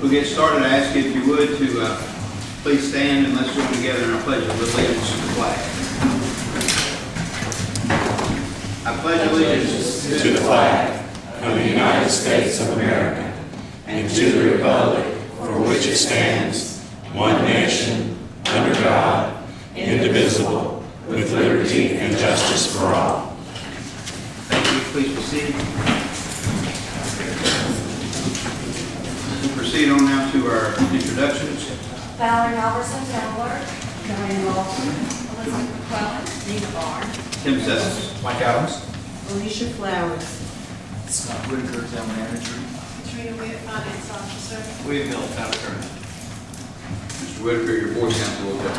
We'll get started. I ask you, if you would, to please stand and let's join together in our pledge of allegiance to the flag. I pledge allegiance to the flag of the United States of America and to the republic for which it stands, one nation, under God, indivisible, with liberty and justice for all. Thank you. Please be seated. We'll proceed on now to our introductions. Valerie Halverson, Miller. Diane Lawson. Elizabeth McClellan. Nina Barr. Tim Sessions. Mike Adams. Alicia Flowers. Scott Whitaker, Town Manager. Katrina Witt, Finance Officer. William Hill, Town Attorney. Mr. Whitaker, your voice sounds a little bit.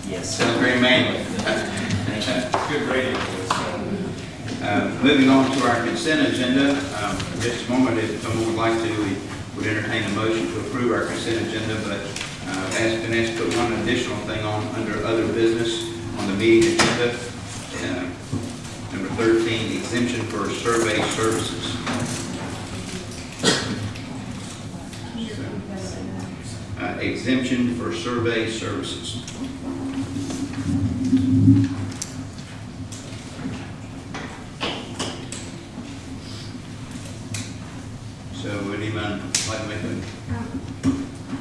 Yes. Sounds very manly. Good radio. Moving on to our consent agenda. In just a moment, if someone would like to, we would entertain a motion to approve our consent agenda, but been asked to put one additional thing on under other business on the meeting agenda. Number 13, exemption for survey services. Exemption for survey services. So would anyone like to make a... I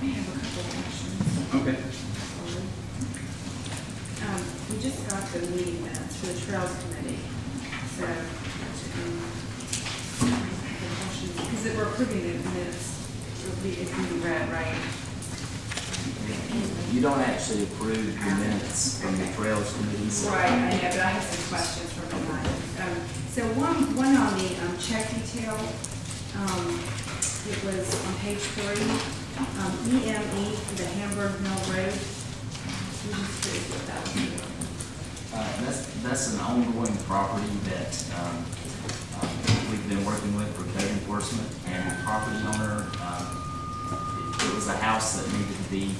have a couple of questions. Okay. We just got the meeting minutes for the Trails Committee, so, because we're approving the minutes, it can be read, right? You don't actually approve the minutes from the Trails Committee. So Right, I know, but I have some questions for tonight. So one on the check detail, it was on page 3, EME for the Hamburg Mill Road. I'm just curious what that was. that's an ongoing property that we've been working with for code enforcement, and the property owner, it was a house that needed to be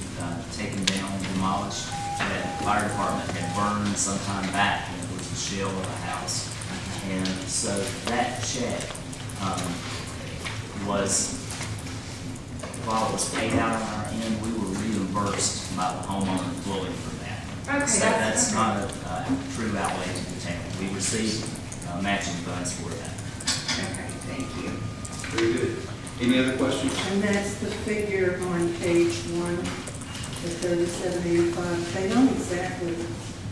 taken down and demolished, that the fire department had burned sometime back, and it was a shell of a house. And so that check was, while it was paid out on our end, we were reimbursed by the homeowner fully for that. Okay, So that's not a true outlay to the town. We received matching funds for that. Okay, thank you. Very good. Any other questions? And that's the figure on page 1, the 3785. They don't exactly,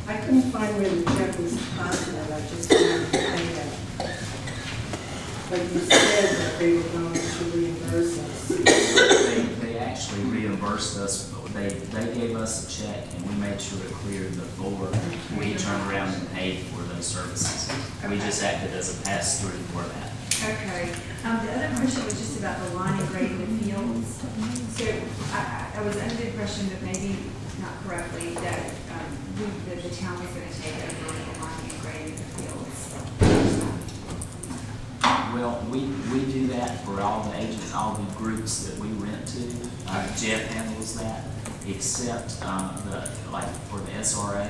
I couldn't find where the check was deposited, I just found the payout. But you said that they were going to reimburse us. They actually reimbursed us. They gave us a check, and we made sure it cleared the board. We turned around and paid for those services. We just acted as a pass-through for that. Okay. The other question was just about the line and grading the fields. So I was under the impression that maybe not correctly that that the town was going to take over the line and grading the fields. Well, we do that for all the agents, all the groups that we rent to. Jeff handles that, except for the SRA,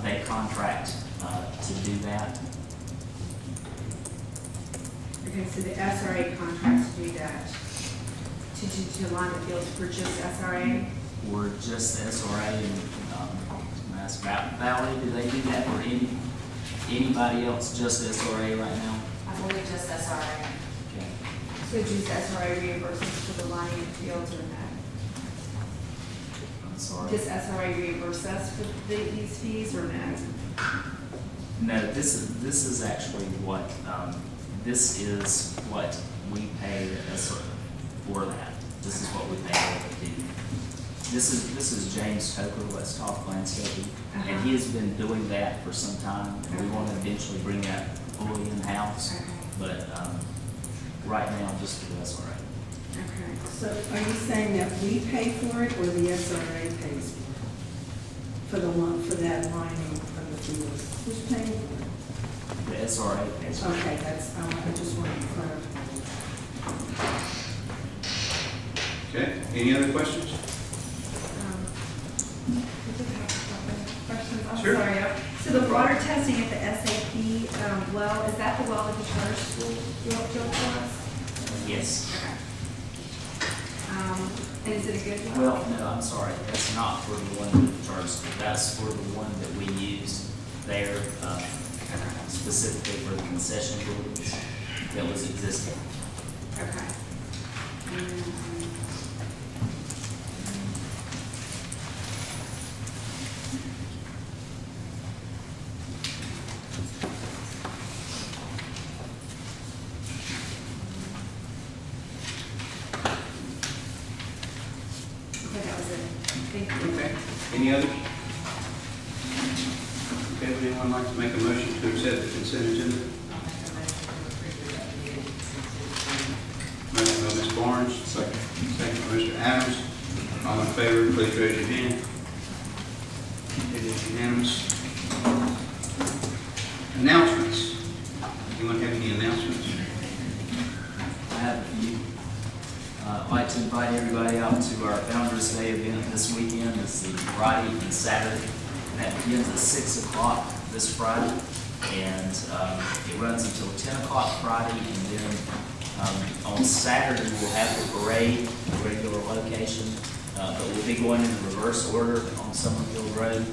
they contract to do that. Okay, so the SRA contracts to do that, to line the fields for just SRA? Or just SRA, and that's about Valley, do they do that for anybody else, just SRA right now? I believe just SRA. Okay. So does SRA reimburse us for the lining of fields or not? I'm sorry. Does SRA reimburse us for these fees or no? No, this is actually what, this is what we pay the SRA for that. This is what we pay to do. This is James Coker, Let's Talk Landscaping, and he has been doing that for some time, and we want to eventually bring that fully in-house, Okay. but, right now, just the SRA. Okay. So are you saying that we pay for it or the SRA pays for it? For the one, for that lining of the fields? Who's paying for it? The SRA pays for it. Okay, that's, I just wanted to clarify. Okay, any other questions? Questions? I'm Sure. sorry. So the water testing at the SAP well, is that the well that the charter school drilled for us? Yes. Okay. And is it a good well? Well, no, I'm sorry, that's not for the one that the charter school, that's for the one that we use there, specifically for the concession buildings that was existing. Okay. Okay, that was it. Thank you. Okay, any others? Okay, would anyone like to make a motion to accept the consent agenda? Motion by Ms. Barnes. Second. Second by Mr. Adams. All in favor, please raise your hand. It is unanimous. Announcements. Anyone have any announcements? I have a few. I'd like to invite everybody out to our Founders Day event this weekend. It's the Friday and Saturday, and that begins at 6 o'clock this Friday, and it runs until 10 o'clock Friday, and then on Saturday we'll have the parade, a regular location, but we'll be going in reverse order on Summerfield Road,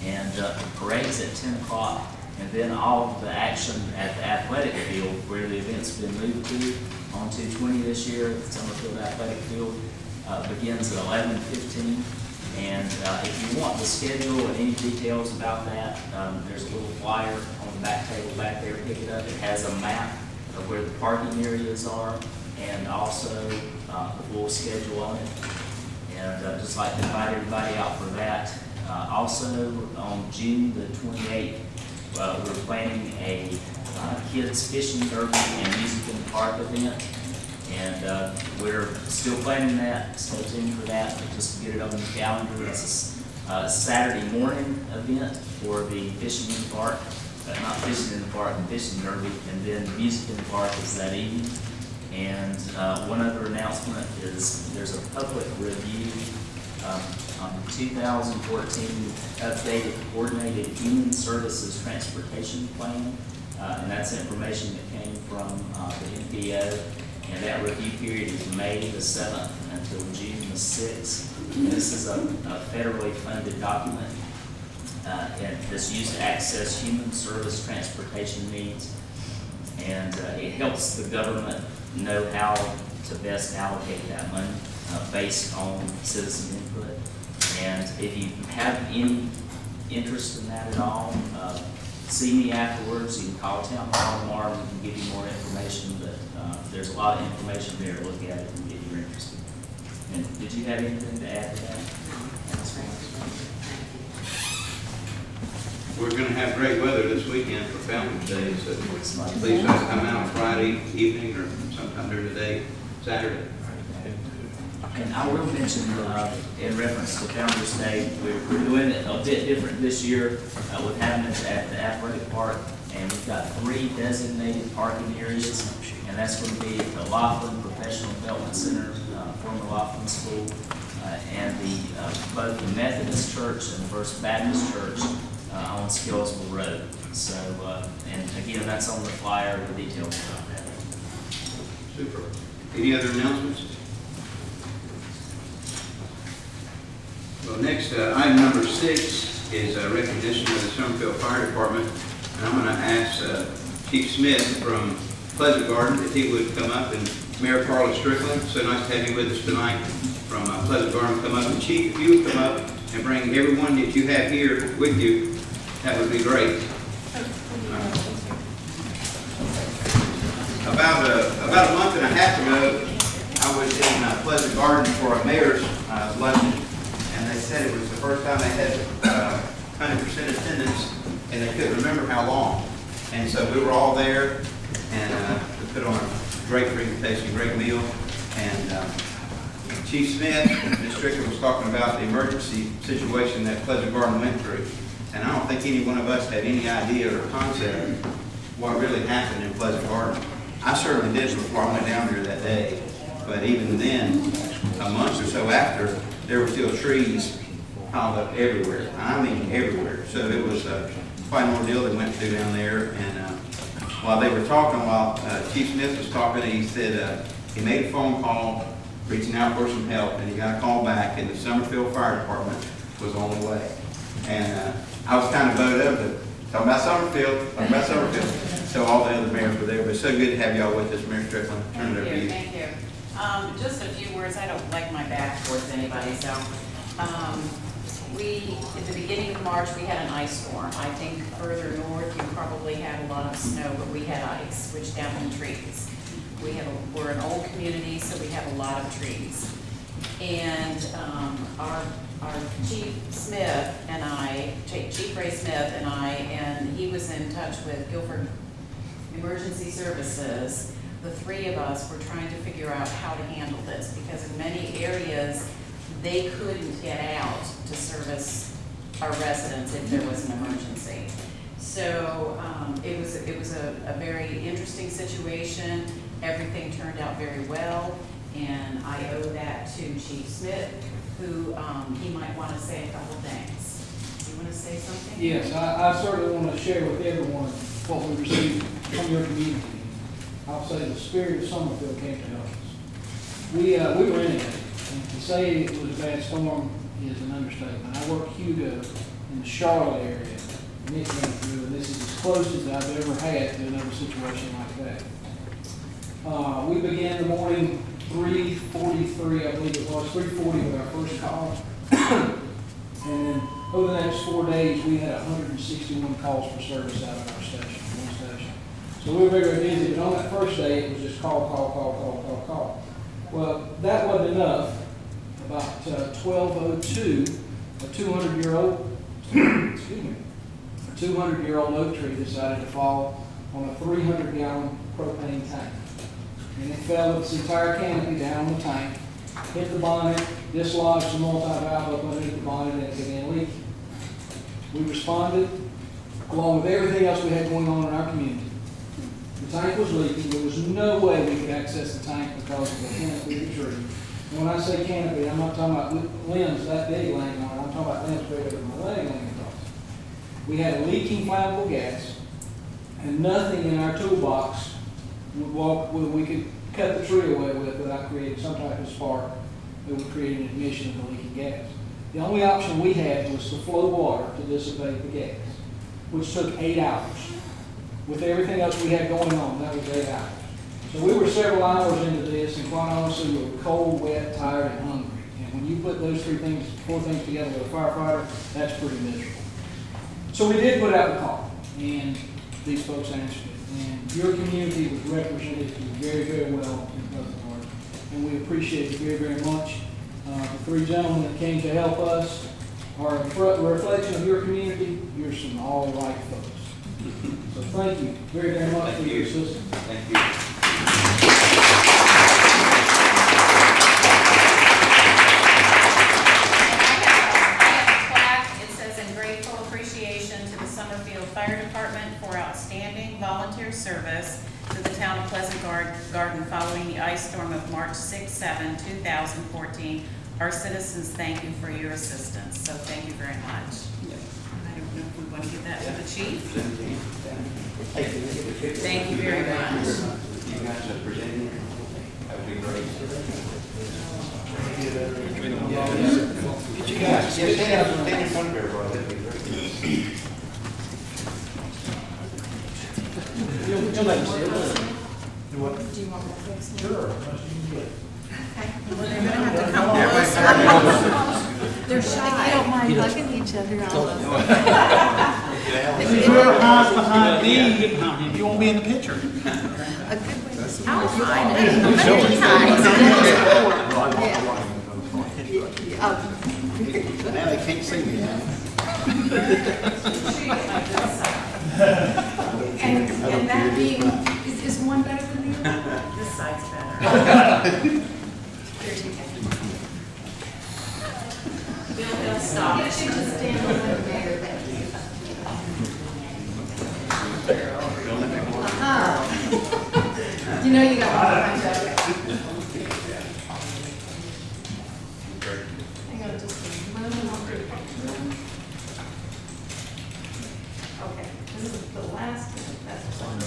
and the parade's at 10 o'clock, and then all of the action at the athletic field, where the event's been moved to, on 220 this year, at the Summerfield Athletic Field, begins at 11:15. And if you want the schedule and any details about that, there's a little flyer on the back table back there, pick it up. It has a map of where the parking areas are, and also the full schedule on it. And I'd just like to invite everybody out for that. Also, on June the 28th, we're planning a kids fishing derby and music in the park event, and we're still planning that. Stay tuned for that, but just to get it on the calendar. It's a Saturday morning event for the fishing in the park, not fishing in the park, the fishing derby, and then the music in the park is that evening. And one other announcement is there's a public review on the 2014 updated coordinated human services transportation plan. And that's information that came from the NPO. And that review period is May the 7th until June the 6th. And this is a federally funded document. And that's used to access human service transportation needs. And it helps the government know how to best allocate that money based on citizen input. And if you have any interest in that at all, see me afterwards. You can call Town Hall tomorrow, and we can give you more information, but there's a lot of information there to look at if you're interested. And did you have anything to add to that? We're going to have great weather this weekend for Fountains Day, so please come out Friday evening or sometime during the day, Saturday. And I will mention, in reference to Founder's Day, we're doing it a bit different this year with having it at the athletic park. And we've got 3 designated parking areas, and that's going to be the Laughlin Professional Development Center, former Laughlin School, and both the Methodist Church and the First Baptist Church on Skillsville Road. So, and again, that's on the flyer, the details about that. Super. Any other announcements? Well, next, item number 6 is a recognition of the Summerfield Fire Department. And I'm going to ask Chief Smith from Pleasant Garden if he would come up, and Mayor Carla Strickland, so nice to have you with us tonight from Pleasant Garden, come up. And Chief, if you would come up and bring everyone that you have here with you, that would be great. About a month and a half ago, I was in Pleasant Garden for a mayor's luncheon, and they said it was the first time they had 100% attendance, and they couldn't remember how long. And so we were all there, and we put on a great presentation, great meal, and Chief Smith, Ms. Strickler, was talking about the emergency situation that Pleasant Garden went through. And I don't think any one of us had any idea or concept what really happened in Pleasant Garden. I certainly did before I went down there that day. But even then, a month or so after, there were still trees piled up everywhere. I mean everywhere. So it was quite an ordeal they went through down there. And while they were talking, while Chief Smith was talking, he said he made a phone call reaching out for some help, and he got a call back, and the Summerfield Fire Department was on the way. And I was kind of bowed up, but talking about Summerfield. So all the other mayors were there, but it's so good to have y'all with us, Mayor Strickland. Turn it over to you. Thank you. Just a few words. I don't like my back towards anybody, so. At the beginning of March, we had an ice storm. I think further north, you probably had a lot of snow, but we had ice, which down in trees. We're an old community, so we have a lot of trees. And our Chief Smith and I, Chief Ray Smith and I, and he was in touch with Guilford Emergency Services. The three of us were trying to figure out how to handle this, because in many areas, they couldn't get out to service our residents if there was an emergency. So it was a very interesting situation. Everything turned out very well, and I owe that to Chief Smith, who he might want to say a couple things. Do you want to say something? Yes, I certainly want to share with everyone what we received from your community. I'll say the spirit of Summerfield came to help us. We were in it, and to say it was a bad storm is an understatement. I worked Hugo in the Charlotte area, and it went through, and this is as close as I've ever had to another situation like that. We began the morning 3:43, I believe it was, 3:40 with our first call. And then over the next 4 days, we had 161 calls for service out of our station, one station. So we were very busy, but on that first day, it was just call. Well, that wasn't enough. About 12:02, a 200-year-old oak tree decided to fall on a 300-gallon propane tank. And it fell with its entire canopy down on the tank, hit the bonnet, dislodged the multi-valve up underneath the bonnet, and it began leaking. We responded, along with everything else we had going on in our community. The tank was leaking. There was no way we could access the tank because of the canopy of the tree. And when I say canopy, I'm not talking about limbs that big laying on it. I'm talking about limbs bigger than my leg laying across it. We had a leaking flammable gas, and nothing in our toolbox we could cut the tree away with without creating some type of spark that would create an ignition of the leaking gas. The only option we had was to flow water to dissipate the gas, which took 8 hours. With everything else we had going on, that was 8 hours. So we were several hours into this, and quite honestly, we were cold, wet, tired, and hungry. And when you put those 4 things together with a firefighter, that's pretty miserable. So we did put out the call, and these folks answered it. And your community was represented very, very well in Pleasant Garden, and we appreciate it very, very much. The 3 gentlemen that came to help us are a reflection of your community. You're some all right folks. So thank you very, very much for your assistance. Thank you. Fire Department for outstanding volunteer service to the town of Pleasant Garden following the ice storm of March 6-7, 2014. Our citizens thank you for your assistance, so thank you very much. I don't know if we want to give that to the chief. Thank you very much. You guys are presenting. That would be great. Get you guys. Stand in front of everybody. That'd be great. You'll let us see it. Do you want to fix it? Sure. They're shy. They don't mind hugging each other all over. If you're hiding behind me, you won't be in the picture. A good way to see. I'll find it. Now they can't see me. And that being, is one better than the other? This side's better. Bill, stop. You should just stand a little bit. You know you got one behind you. Hang on just a moment. Okay, this is the last, that's one.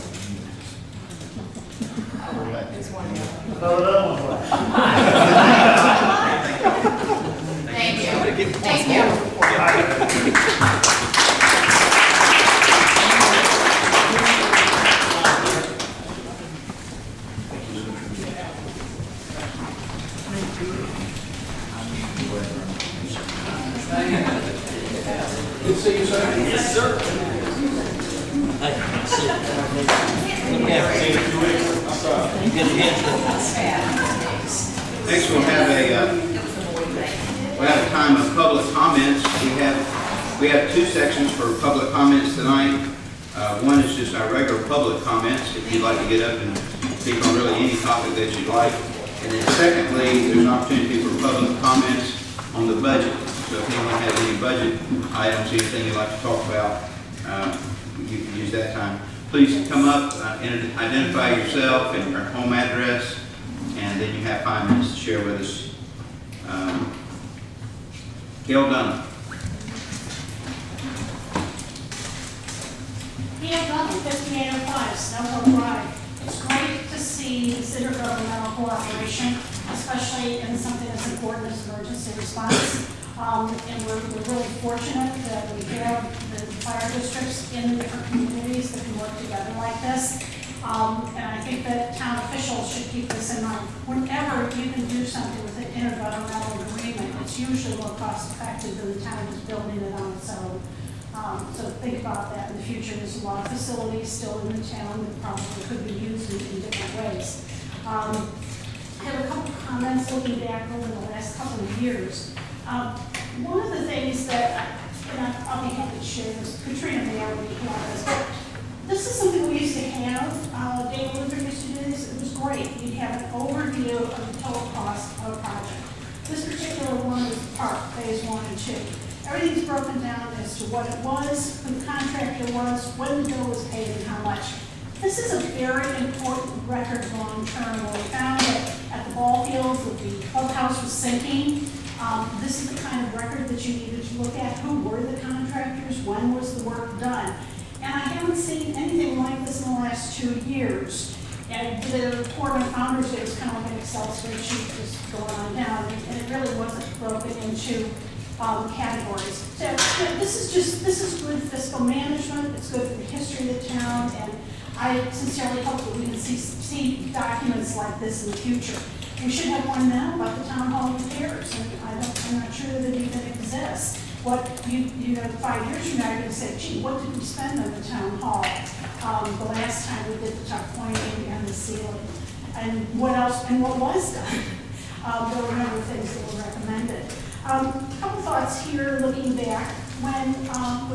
There's one more. Thank you. Thank you. Good to see you, sir. Yes, sir. Next, we'll have a time of public comments. We have two sections for public comments tonight. One is just our regular public comments, if you'd like to get up and speak on really any topic that you'd like. And then secondly, there's an opportunity for public comments on the budget. So if anyone has any budget items, anything you'd like to talk about, you can use that time. Please come up and identify yourself and your home address, and then you have 5 minutes to share with us. Gail Dunn. Gail Dunn, 5805 Snowhill Drive. It's great to see intergovernmental cooperation, especially in something as important as emergency response. And we're really fortunate that we have the fire districts in the different communities that can work together like this. And I think that town officials should keep this in mind. Whenever you can do something with an intergovernmental agreement, it's usually more cost effective than the town is building it on its own. So think about that in the future. There's a lot of facilities still in the town that probably could be used in different ways. I have a couple of comments looking back over the last couple of years. One of the things that, I'll be happy to share this, Katrina may already have this, but this is something we used to have. Dave Luther used to do this. It was great. You'd have an overview of the total cost of a project. This particular one was Park, Phase 1 and 2. Everything's broken down as to what it was, who the contractor was, when the bill was paid, and how much. This is a very important record long-term. When we found that at the ball fields that the clubhouse was sinking, this is the kind of record that you needed to look at. Who were the contractors? When was the work done? And I haven't seen anything like this in the last 2 years. And the report on Founders Day was kind of like an Excel spreadsheet just going on down, and it really wasn't broken into categories. So this is good fiscal management. It's good for the history of the town, and I sincerely hope that we can see documents like this in the future. We should have one now about the town hall repairs, and I'm not sure that it even exists. What you know, 5 years from now, you're going to say, gee, what did we spend on the town hall the last time we did the tuck pointing and the ceiling, and what else, and what was done? There were a number of things that were recommended. A couple thoughts here, looking back. When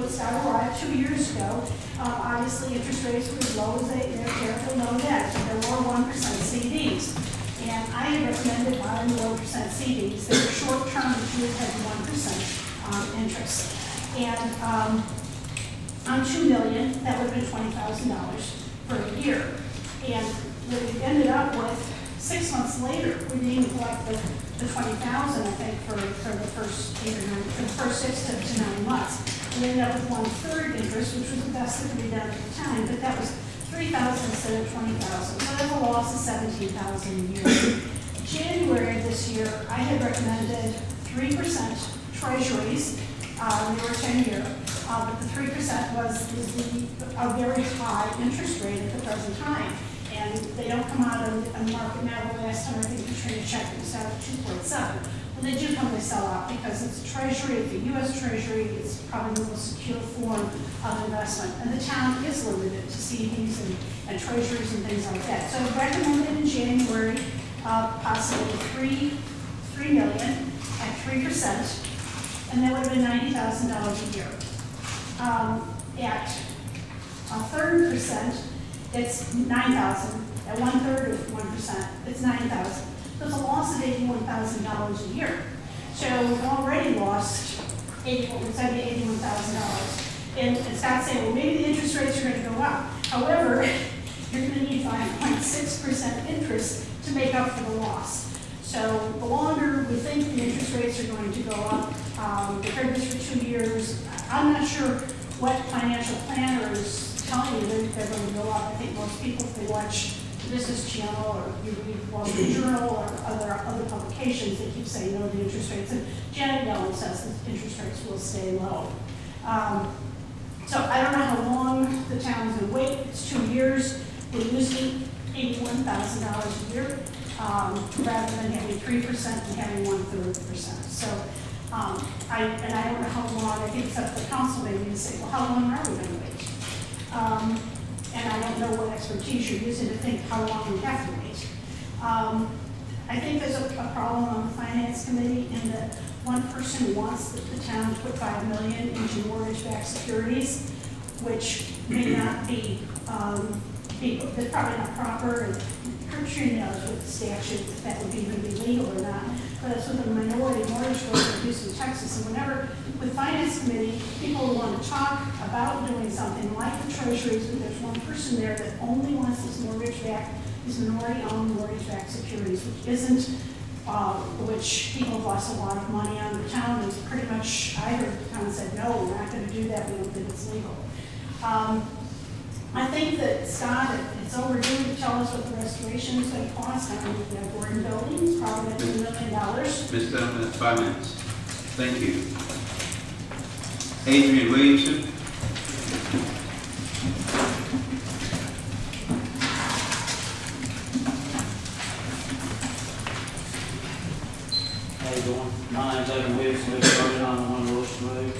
Scott arrived 2 years ago, obviously interest rates were as low as they're careful low yet. There were 1% CDs. And I had recommended buying the 1% CDs. They were short-term, but you had 1% interest. And on $2 million, that would have been $20,000 for a year. And we ended up with 6 months later, we didn't collect the $20,000, I think, for the first 6 to 9 months. We ended up with 1/3 interest, which was the best that could be done at the time, but that was $3,000 instead of $20,000. So that's a loss of $17,000 a year. January of this year, I had recommended 3% treasuries. They were 10-year, but the 3% was a very high interest rate at the present time. And they don't come out on the market now. The last time I think Katrina checked, it was out at 2.7. When they do come, they sell out because it's a treasury, it's a U.S. treasury, it's probably the most secure form of investment. And the town is limited to CDs and treasuries and things like that. So I recommended in January possibly $3 million. at 3%, and that would have been $90,000 a year. At a third percent, it's 9,000. At 1/3 of 1%, it's 9,000. So it's a loss of $81,000 a year. So we've already lost $81,000. And Scott said, well, maybe the interest rates are going to go up. However, you're going to need 5.6% interest to make up for the loss. So the longer we think the interest rates are going to go up, we've heard this for 2 years. I'm not sure what financial planner is telling you that they're going to go up. I think most people, if they watch the Business Channel or you read Wall Street Journal or other publications, they keep saying, no, the interest rates. And Janet Yellen says that interest rates will stay low. So I don't know how long the town's going to wait. It's 2 years. We're losing $81,000 a year rather than having 3% and having 1/3%. So I don't know how long. I think it's up to the council maybe to say, well, how long are we going to wait? And I don't know what expertise you're using to think how long we have to wait. I think there's a problem on the finance committee in that one person wants the town to put $5 million into mortgage-backed securities, which may not be, they're probably not proper. And Gertrude knows with the statute if that would even be legal or not. But it's with the minority mortgage broker in Houston, Texas. And whenever, with finance committee, people want to talk about doing something like the treasuries, but there's one person there that only wants this mortgage-backed, these minority-owned mortgage-backed securities, which isn't, which people have lost a lot of money on. The town is pretty much, I heard the town said, no, we're not going to do that. We don't think it's legal. I think that, Scott, it's overdue to tell us what the restoration is going to cost. I mean, we have Gordon buildings, probably $2 million. Ms. Thelma, that's 5 minutes. Thank you. Adrian Williamson. How you doing? My name's Adrian Williamson, I'm on Wilson Road.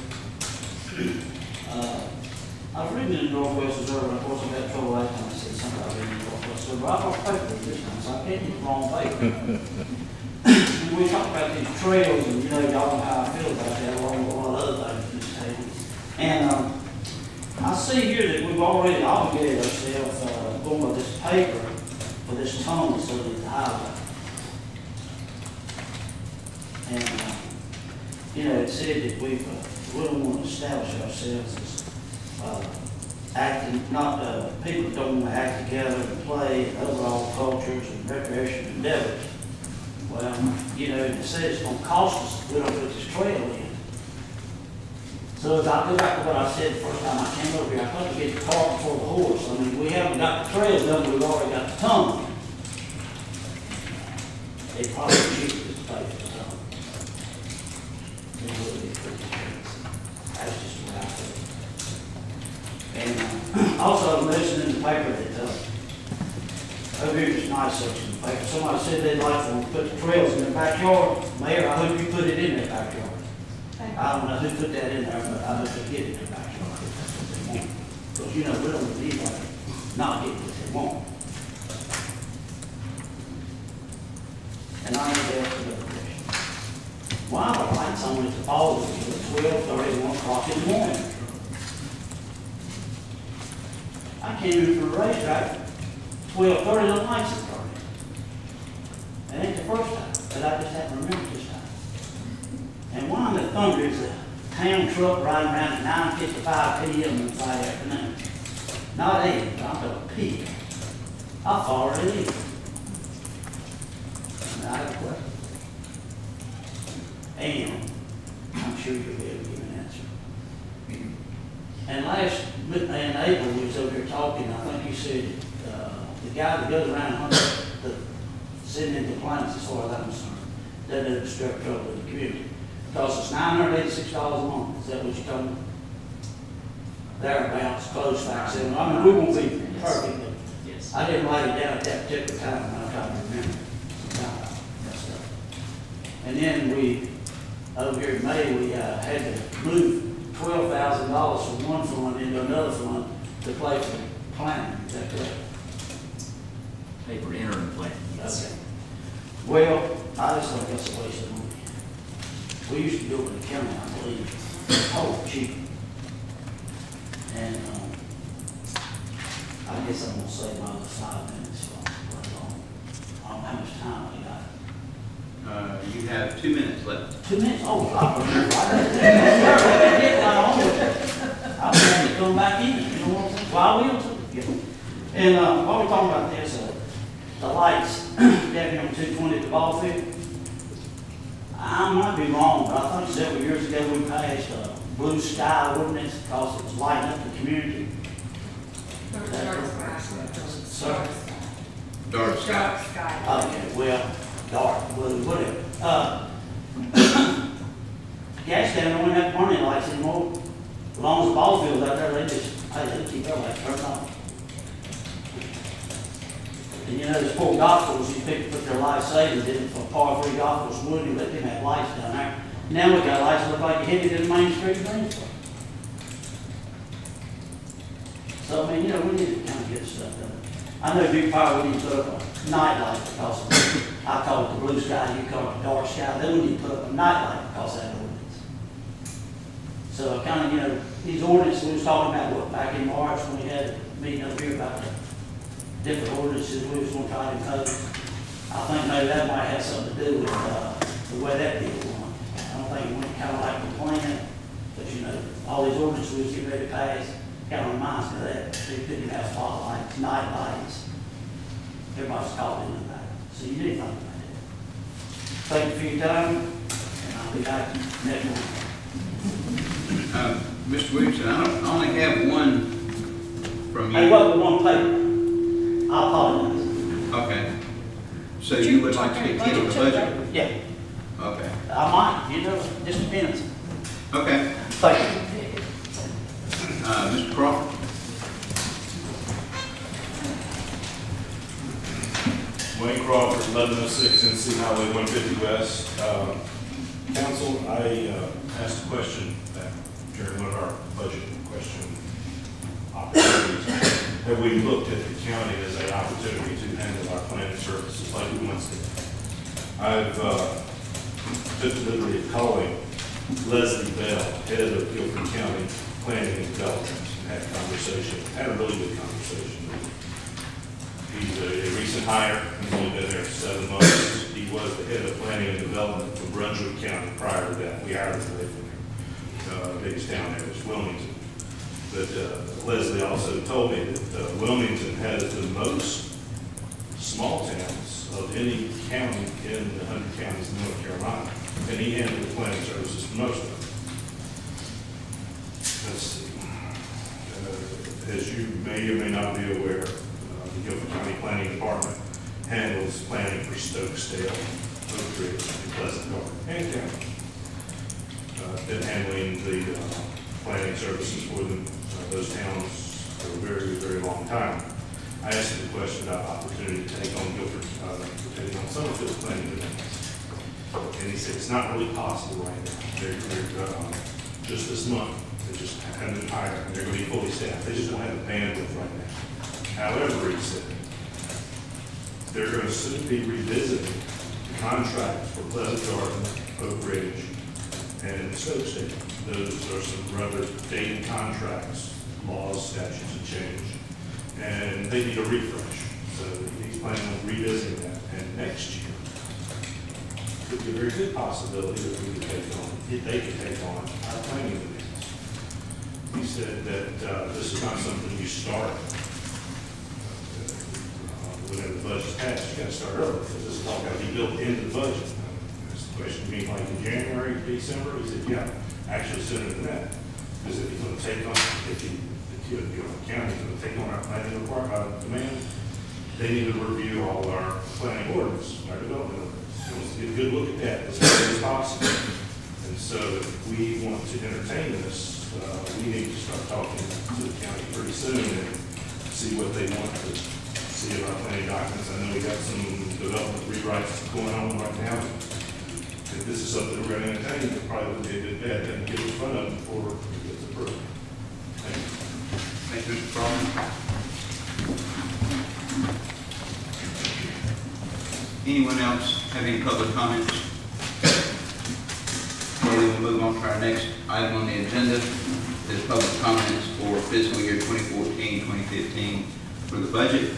I was reading in the Northwest Observer, and of course I got trouble last time I said something about reading the Northwest Observer. I brought paper this time, so I can't get the wrong paper. And we talked about these trails, and you know, y'all know how I feel about that, along with a lot of other things in this table. And I see here that we've already obligated ourselves, going by this paper, for this tunnel that's over the highway. And, you know, it said that we don't want to establish ourselves as acting, not people that don't want to act together and play and overall cultures and recreation endeavors. Well, you know, it says it's going to cost us if we don't put this trail in. So if I go back to what I said the first time I came over here, I thought we get the cart before the horse. I mean, we haven't got the trail done, we've already got the tunnel. They probably cheap this place. That's just the way I feel. And also, I was listening in the paper that over here, this nice section of the paper, somebody said they'd like to put the trails in their backyard. Mayor, I hope you put it in their backyard. I don't know who put that in there, but I hope they get it in their backyard if that's what they want. Because, you know, we don't want anybody not get what they want. And I need to ask another question. Why are the lights on at the ball field at 12:30, 1 o'clock in the morning? I came in for a racetrack, 12:30, the lights are turning. That ain't the first time, but I just haven't remembered this time. And why in the thunder is a town truck riding around at 9:55 p.m. on Friday afternoon? Not 8, but I'm going to pee. I'll follow it in. I have a question. And I'm sure you'll be able to give an answer. And in April, we was over here talking, I think you said, the guy that goes around sending in complaints, as far as I'm concerned, that doesn't disturb trouble in the community. Because it's $986 a month, is that what you told me? Thereabouts, close facts. I mean, we won't be perfect, but Yes. I didn't write it down at that particular time, and I'm trying to remember. And then we, over here in May, we had to move $12,000 from one fund into another fund to pay for planning. Is that correct? Paper interim plan, yes. Okay. Well, I just think that's a waste of money. We used to do it in the county, I believe. Oh, cheap. And, I guess I'm gonna say about 5 minutes, so I don't know how much time I got. You have 2 minutes left. 2 minutes? Oh, I remember. I'm going to come back in, you know what I'm saying? Well, I will too. Yeah. And, while we're talking about this, the lights down here on 220 at the ball field, I might be wrong, but I think several years ago we passed a blue sky ordinance because it was lighting up the community. Sorry. Dark sky. Okay, well, dark blue, whatever. Gas stand don't have warning lights anymore. As long as the ball field's out there, they keep their lights turned on. And you know, the sport golf course, you put their life savings in for par 3 golf course, wood, you let them have lights down there. Now we got lights that look like you hit it in Main Street, Greensboro. So, I mean, you know, we need to kind of get stuff done. I know Duke Power, we need to put up a night light because I call it the blue sky, you call it the dark sky. Then we need to put up a night light because of that ordinance. So kind of, you know, these ordinances, we was talking about what, back in March when we had a meeting up here about the different ordinances we was going to try to impose. I think maybe that might have something to do with the way that deal went. I don't think it went kind of like the plan, but you know, all these ordinances we was getting ready to pass kind of reminds me of that. So you couldn't have spotlights, night lights. Everybody's called in about it. So you need to think about that. Thank you for your time, and I'll be back next month. Mr. Williamson, I only have one from you. Hey, what, one paper? I apologize. Okay. So you would like to get hit on the budget? Yeah, Okay. I might, you know, just depends. Okay. Thank you. Mr. Crawford? Wayne Crawford, 1106 NC Highway 150 West. Council, I asked a question back during one of our budget question opportunities. Have we looked at the county as an opportunity to handle our planning services like we once did? I've took the liberty of calling Leslie Bell, head of Guilford County Planning and Development, and had a conversation, had a really good conversation. He's a recent hire, he's only been there 7 months. He was the head of planning and development for Brunswick County prior to that. We hired him away from here. Biggest town there is Wilmington. But Leslie also told me that Wilmington has the most small towns of any county in the 100 counties in North Carolina. And he handled the planning services for most of them. Let's see. As you may or may not be aware, the Guilford County Planning Department handles planning for Stokesdale, Oak Ridge, and Pleasant Garden, and county. Been handling the planning services for them, those towns for a very, very long time. I asked him a question about opportunity to take on Guilford, taking on Summerfield planning developments. And he said, it's not really possible right now. They're just this month, they just haven't hired, and they're going to be fully staffed. They just don't have the bandwidth right now. However, he said, they're going to soon be revisiting the contracts for Pleasant Garden, Oak Ridge, and Stokesdale. Those are some rather dated contracts, laws, statutes have changed, and they need a refresh. So he's planning on revisiting that, and next year could be a very good possibility that we could take on, if they could take on our planning demands. He said that this is not something you start whenever the budget's passed. You got to start early because this is all got to be built into the budget. That's the question. You mean like in January, December? He said, yeah, actually sooner than that. Because if you're going to take on, if the county's going to take on our planning demand, they need to review all our planning ordinance, our development ordinance. So let's get a good look at that as soon as possible. And so if we want to entertain this, we need to start talking to the county pretty soon and see what they want to see about planning documents. I know we got some development rewrites going on right now. If this is something we're going to entertain, it probably would be a good bet and get in front of them before it gets approved. Thank you. Thank you, Mr. Crawford. Anyone else have any public comments? then we'll move on to our next item on the agenda, is public comments for fiscal year 2014-2015 for the budget.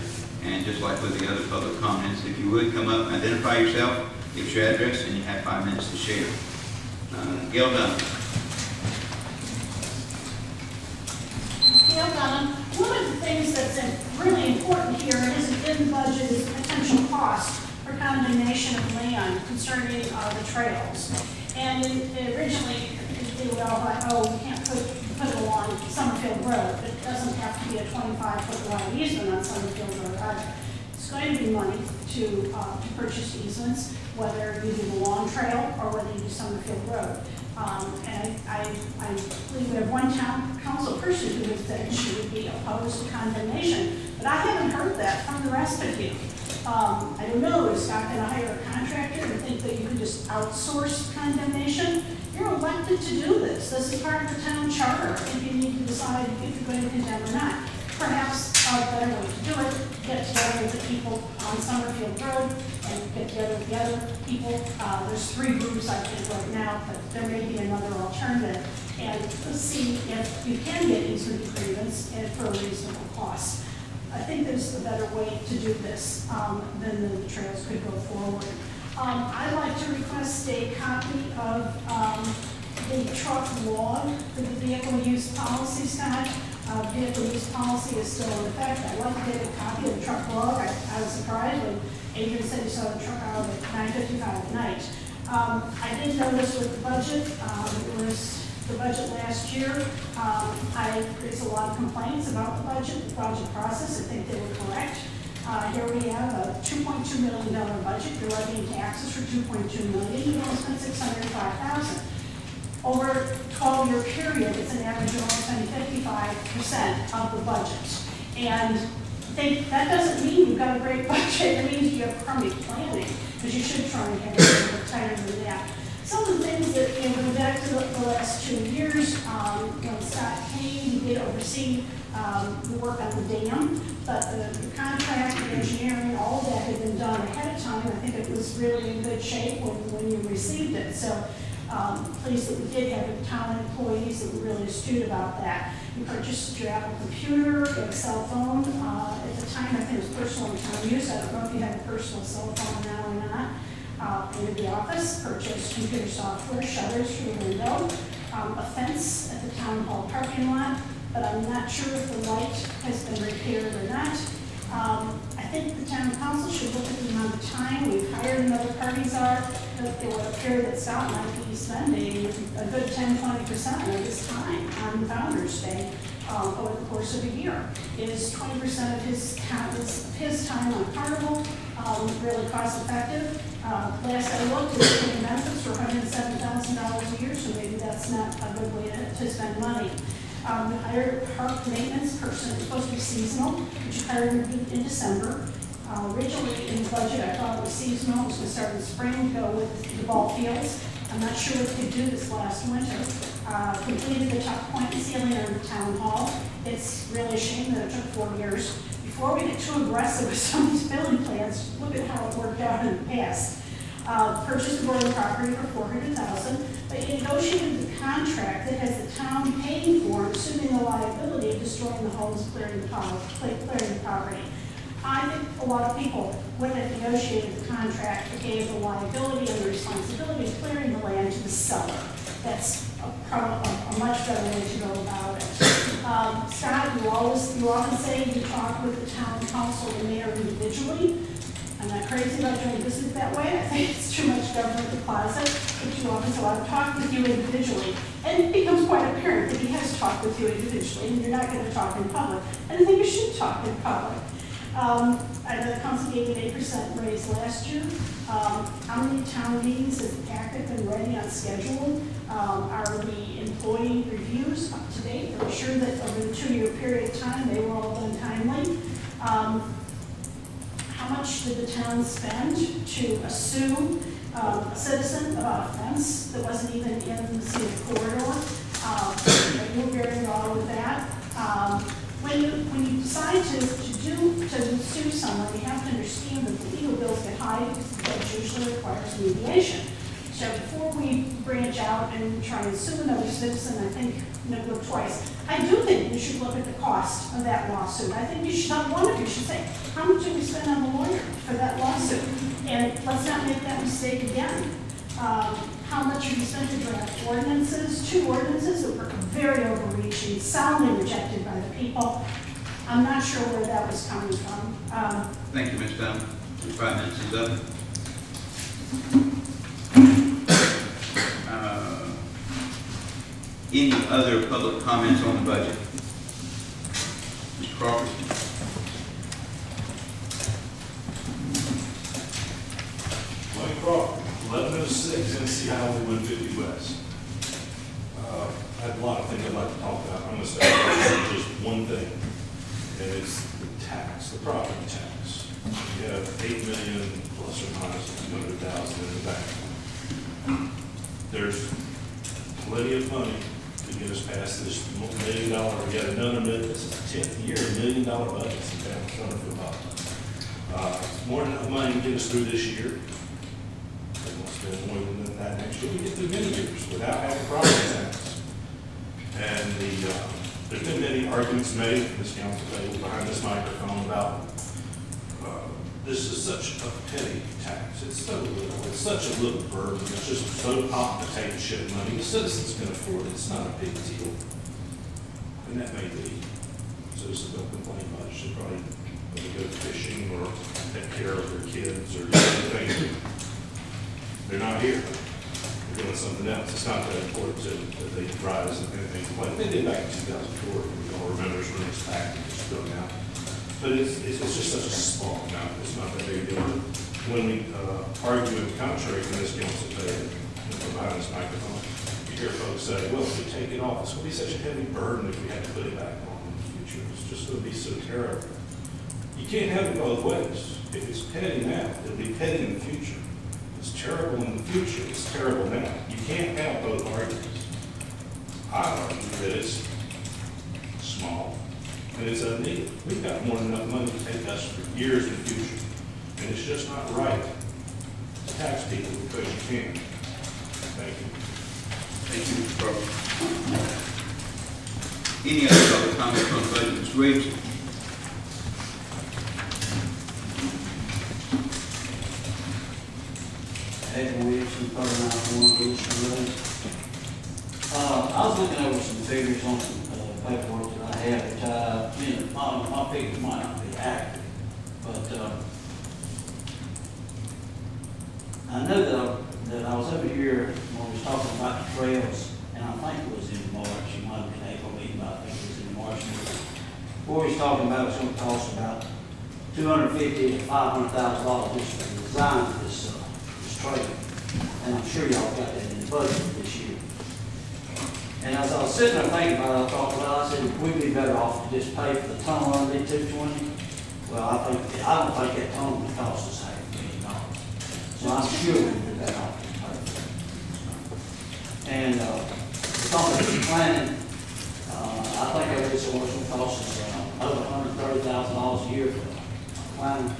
And just like with the other public comments, if you would come up, identify yourself, give us your address, and you have 5 minutes to share. Gail Dunn. Gail Dunham, one of the things that's really important here and isn't in the budget is the potential cost for condemnation of land concerning the trails. And originally, they were all like, oh, we can't put it along Summerfield Road. It doesn't have to be a 25-foot wide easement on Summerfield Road either. It's going to be money to purchase easements, whether you do the Long Trail or whether you do Summerfield Road. And I believe we have one town council person who has said she would be opposed to condemnation, but I haven't heard that from the rest of you. I don't know, is Scott going to hire a contractor and think that you can just outsource condemnation? You're elected to do this. This is part of the town charter, if you need to decide if you're going to condemn or not. Perhaps a better way to do it, get together with the people on Summerfield Road and get together with the other people. There's 3 groups, I think, right now, but there may be another alternative. And let's see if you can get easement agreements and for a reasonable cost. I think there's a better way to do this than the trails could go forward. I'd like to request a copy of the truck log for the vehicle use policy, Scott. Vehicle use policy is still in effect. I'd like to get a copy of the truck log. I was surprised when Adrian said he saw the truck out at 9:55 at night. I did notice with the budget, it was the budget last year. There's a lot of complaints about the budget process. I think they were correct. Here we have a $2.2 million budget. You're levying taxes for $2.2 million. You only spent $605,000. Over a 12-year period, it's an average of only 55% of the budget. And that doesn't mean you've got a great budget. It means you have crummy planning, because you should try and have it a little tighter than that. Some of the things that, going back to the last 2 years, when Scott came, he did oversee the work on the dam, but the contract, the engineering, all of that had been done ahead of time. I think it was really in good shape when you received it. So pleased that we did have town employees that were really astute about that. You purchased your Apple computer, your cell phone. At the time, I think it was personal and town use. I don't know if you have a personal cell phone now or not. In the office, purchased computer software, shutters for the window, a fence at the town hall parking lot, but I'm not sure if the light has been repaired or not. I think the town council should look at the amount of time we've hired another party czar. It would appear that Scott might be spending a good 10-20% of his time on Founder's Day over the course of a year. Is 20% of his time on Carnival really cost effective? Last I looked, his benefits for $107,000 a year, so maybe that's not a good way to spend money. We hired a park maintenance person. It was supposed to be seasonal, which we hired in December. Originally in the budget, I thought it was seasonal. It was going to start in the spring, go with the ball fields. I'm not sure what we could do this last winter. Completed the top point and ceiling on the town hall. It's really a shame that it took 4 years. Before we get too aggressive with some of these building plans, look at how it worked out in the past. Purchased the boiler property for $400,000, but he negotiated the contract that has the town paying for, assuming the liability of destroying the homes, clearing the property. I think a lot of people, when they negotiated the contract, that gave the liability and the responsibility of clearing the land to the seller. That's a much better way to go about it. Scott, you often say you talk with the town council and mayor individually. I'm not crazy about doing business that way. I think it's too much government deposit, but you often say, I've talked with you individually. And it becomes quite apparent that he has talked with you individually, and you're not going to talk in public. And I think you should talk in public. I know the council gave an 8% raise last year. How many town meetings is active and ready on schedule? Are the employee reviews up to date? Are we sure that over the 2-year period of time, they were all done timely? How much did the town spend to assume a citizen about a fence that wasn't even in the city corridor? You're very involved with that. When you decide to sue someone, you have to understand that the legal bills get high because the judge usually requires mediation. So before we branch out and try and sue another citizen, I think, look twice. I do think you should look at the cost of that lawsuit. I think you should, not one of you should say, how much did we spend on the lawyer for that lawsuit? And let's not make that mistake again. How much have you spent to draft ordinances, 2 ordinances that were very overreaching, soundly rejected by the people. I'm not sure where that was coming from. Thank you, Ms. Dunn. Your 5 minutes is up. Any other public comments on the budget? Mr. Crawford? Mike Crawford, 1106 NC Highway 150 West. I have a lot of things I'd like to talk about. I'm going to start with just one thing, and it's the tax, the property tax. We have 8 million plus or minus 200,000 in the bank. There's plenty of money to get us past this $1 million. We got another million. This is the 10th year, $1 million budgets in town of Summerfield Town. More than enough money to get us through this year. We'll spend more than that next year. We get through many years without having property tax. And there's been many arguments made from this council table behind this microphone about this is such a petty tax. It's so little. It's such a little burden. It's just so hot to take shit money. The citizens can afford it. It's not a big deal. And that may be. Citizens don't complain much. They probably when they go fishing or take care of their kids or do anything. They're not here. They're doing something else. It's not that important to them that they rise and anything. Like they did back in 2004. We all remember this when it's packed and just going out. But it's just such a small amount. It's not that big a deal. When we argue in contrary to this council today, behind this microphone, you hear folks say, well, if we take it off, it's going to be such a heavy burden if we have to put it back on in the future. It's just going to be so terrible. You can't have it both ways. If it's petty now, it'll be petty in the future. It's terrible in the future. It's terrible now. You can't have both arguments. I argue that it's small and it's unneeded. We've got more than enough money to take us for years in the future. And it's just not right to tax people because you can. Thank you. Thank you, Mr. Crawford. Any other public comments on the budget? Mr. Williams? Edwin Williamson, 3901 Wilson Road. I was looking over some figures on some paperwork that I have, which my figures might not be accurate, but I know that I was over here when we was talking about the trails, and I think it was in March, it might have been April meeting, but I think it was in the March meeting. Where we was talking about it's going to cost about $250,000 to $500,000 just for the design of this trail. And I'm sure y'all got that in the budget this year. And as I was sitting there thinking about it, I thought, well, I said, we'd be better off to just pay for the tunnel underneath 220. Well, I don't think that tunnel would cost us $500,000. So I'm sure we'd be better off to pay for it. And the company planning, I think I read somewhere it's going to cost us over $130,000 a year for planning.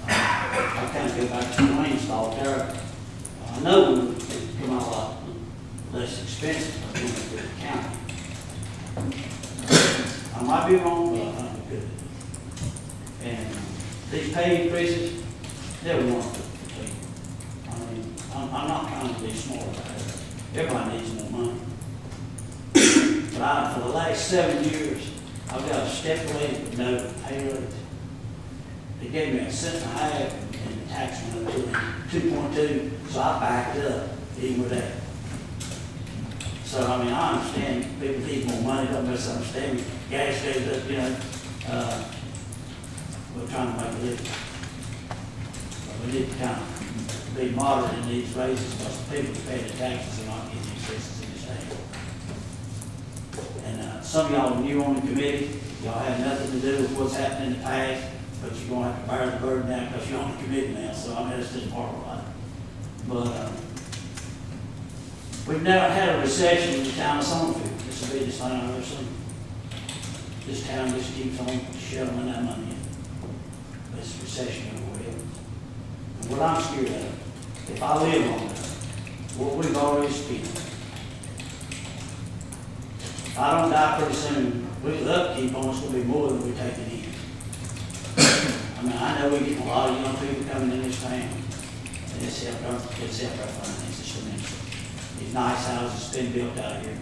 I kind of go back to the range thought there. I know it would come out a lot less expensive, but it's good to count. I might be wrong, but I think it could. And these pay increases, they're one for people. I mean, I'm not trying to be smart about it. Everybody needs more money. But for the last 7 years, I've got a stipulated no pay rate. They gave me $1.50 and the tax went up to 2.2, so I backed up even with that. So, I mean, I understand people need more money, don't misunderstand me. Gas goes up, we're trying to make a living. But we need to kind of be moderate in these raises because the people that pay the taxes are not getting increases in this state. And some of y'all are new on the committee, y'all have nothing to do with what's happened in the past. But you're going to have to bear the burden now because you're on the committee now, so I mean, that's just part of life. But we've never had a recession in the town of Summerfield. This will be the thing I've ever seen. This town just keeps on shoveling that money in. This recession over with. And what I'm scared of if I live on it, what we've already spent. If I don't die pretty soon, with upkeep on it's gonna be more than we're taking in. I mean, I know we get a lot of young people coming in this town, and it's helped our finances tremendously. These nice houses been built out here.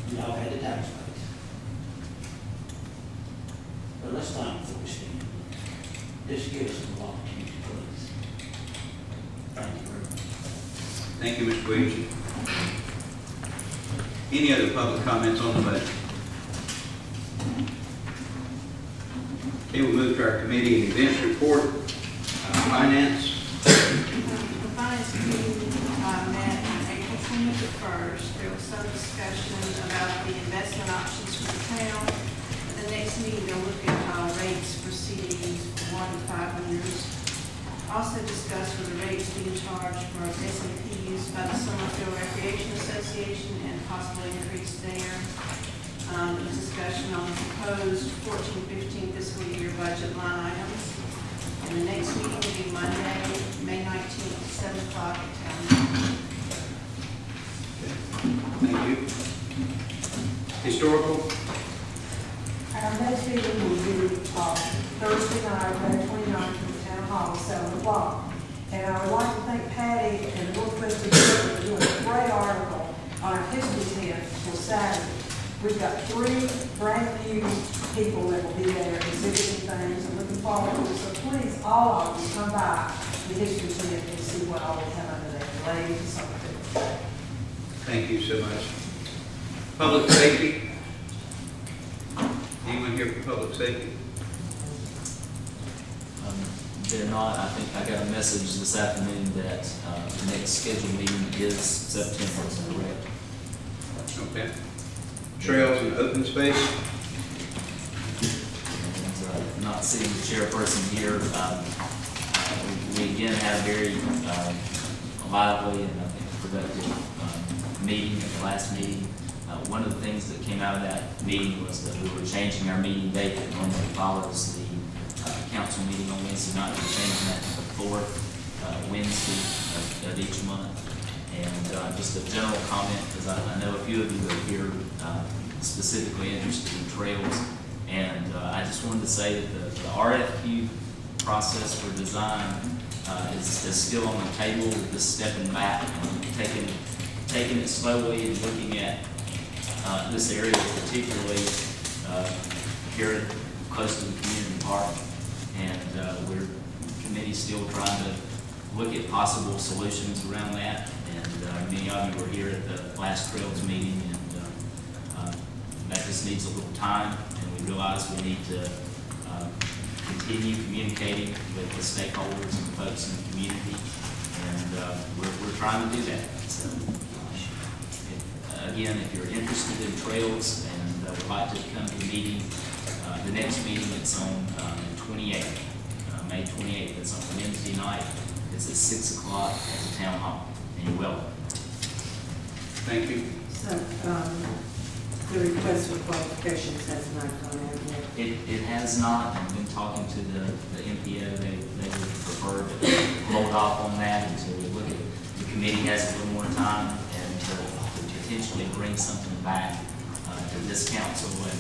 And y'all had the tax base. But let's think before we spend. Just give us some opportunity, please. Thank you very much. Thank you, Mr. Williams. Any other public comments on the budget? Okay, we'll move to our committee and events report. Finance. The finance committee met on April 21st. There was some discussion about the investment options for the town. At the next meeting, they'll look at rates for CDs for 1 to 5 years. Also discussed were the rates being charged for S&P used by the Summerfield Recreation Association and possible increase there. There was discussion on the proposed 14-15 fiscal year budget line items. And the next meeting will be Monday, May 19th, 7 o'clock at town. Thank you. Historical. Our next meeting will be Thursday night, May 29th, from the town hall, 7 o'clock. And I would like to thank Patty and the Northwest Observer for doing a great article on our history tent for Saturday. We've got 3 brand new people that will be there exhibiting things and looking forward to it. So please, all of you, come by the history tent and see what all we have under there. Ladies and something. Thank you so much. Public safety. Anyone here for public safety? They're not. I think I got a message this afternoon that the next scheduled meeting is September, is that correct? Okay. Trails and open space. And, not seeing the chairperson here, we again had a very lively and I think productive meeting at the last meeting. One of the things that came out of that meeting was that we were changing our meeting date that normally follows the council meeting on Wednesday night. We're changing that to the 4th Wednesday of each month. And just a general comment, because I know a few of you are here specifically interested in trails. And I just wanted to say that the RFQ process for design is still on the table. We're just stepping back and taking it slowly and looking at this area, particularly here close to the community park. And we're committee still trying to look at possible solutions around that. And many of you were here at the last Trails meeting, and that just needs a little time. And we realize we need to continue communicating with the stakeholders and the folks in the community. And we're trying to do that. So, again, if you're interested in trails and would like to come to the meeting, the next meeting it's on May 28th. It's on Wednesday night. It's at 6 o'clock at the town hall. And you're welcome. Thank you. So, the request for qualifications has not gone out yet. It has not. I've been talking to the MPO. They would prefer to hold off on that until we look at the committee has a little more time and to potentially bring something back to this council. And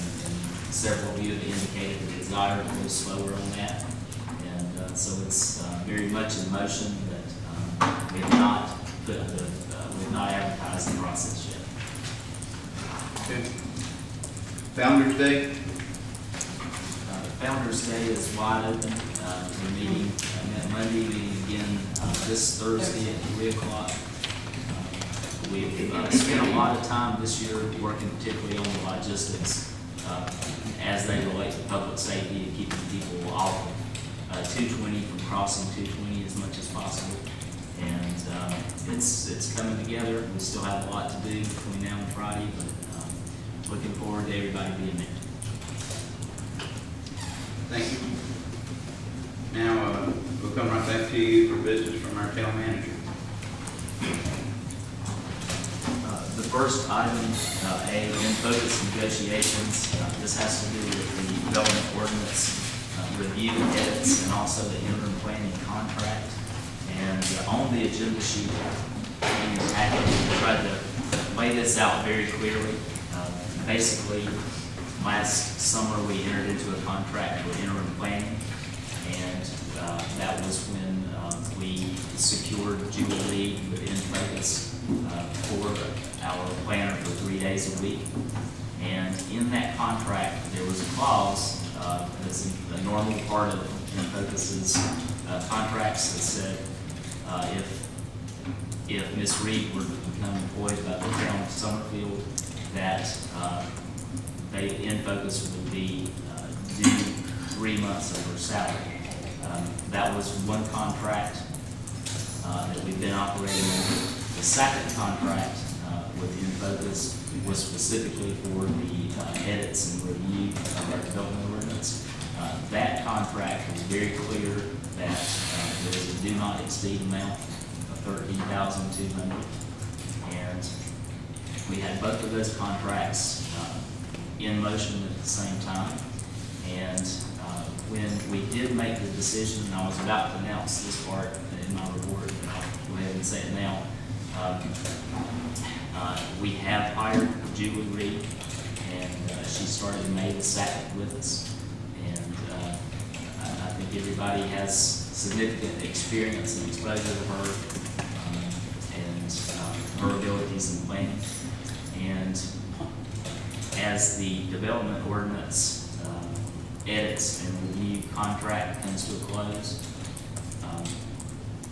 several of you have indicated the desire to go slower on that. And so it's very much in motion, but we have not we have not advertised the process yet. Okay. Founder's Day. Founder's Day is wide open. We're meeting Monday, meeting again this Thursday at 3 o'clock. We've spent a lot of time this year working particularly on the logistics as they relate to public safety and keeping people off of 220 from crossing 220 as much as possible. And it's coming together. We still have a lot to do between now and Friday, but looking forward to everybody being there. Thank you. Now, we'll come right back to you for business from our town manager. The first item, A, in focus negotiations. This has to do with the development ordinance review edits and also the interim planning contract. And on the agenda sheet in your packet, we tried to lay this out very clearly. Basically, last summer, we entered into a contract with interim planning, and that was when we secured Julie Lee within Focus for our planner for 3 days a week. And in that contract, there was a clause that's a normal part of Focus's contracts that said if Ms. Reed were to become employed by the town of Summerfield, that they in Focus would be due 3 months of her salary. That was one contract that we've been operating under. The second contract with InFocus was specifically for the edits and review of our development ordinance. That contract was very clear that there was a do not exceed amount of $13,200, and we had both of those contracts in motion at the same time. And when we did make the decision, and I was about to announce this part in my report, and I'll go ahead and say it now, we have hired Julie Reed, and she started May the 2nd with us. And I think everybody has significant experience and exposure to her and her abilities in planning. And as the development ordinance edits and review contract comes to a close,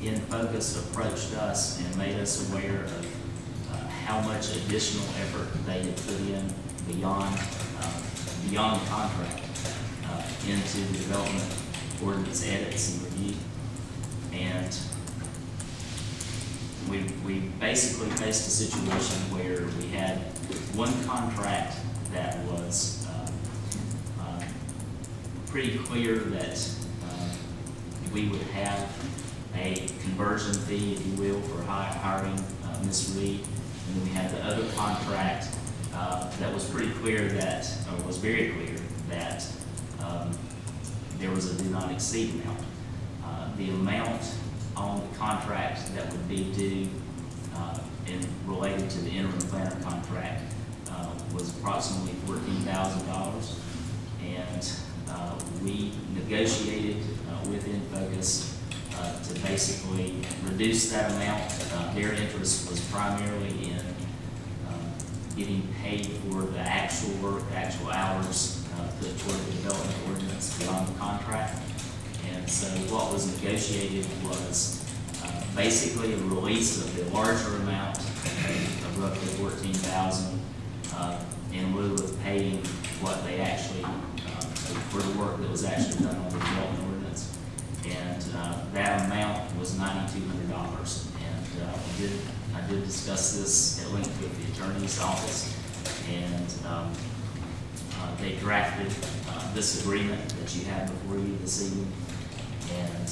InFocus approached us and made us aware of how much additional effort they had put in beyond the contract into the development ordinance edits and review. And we basically faced a situation where we had one contract that was pretty clear that we would have a conversion fee, if you will, for hiring Ms. Reed. And then we had the other contract that was pretty clear that, or was very clear that there was a do not exceed amount. The amount on the contract that would be due and related to the interim planner contract was approximately $14,000. And we negotiated with InFocus to basically reduce that amount. Their interest was primarily in getting paid for the actual work, the actual hours toward the development ordinance beyond the contract. And so what was negotiated was basically a release of the larger amount of roughly $14,000 in lieu of paying what they actually for the work that was actually done on the development ordinance. And that amount was $9,200. And I did discuss this at length with the attorney's office, and they drafted this agreement that you have before you this evening. And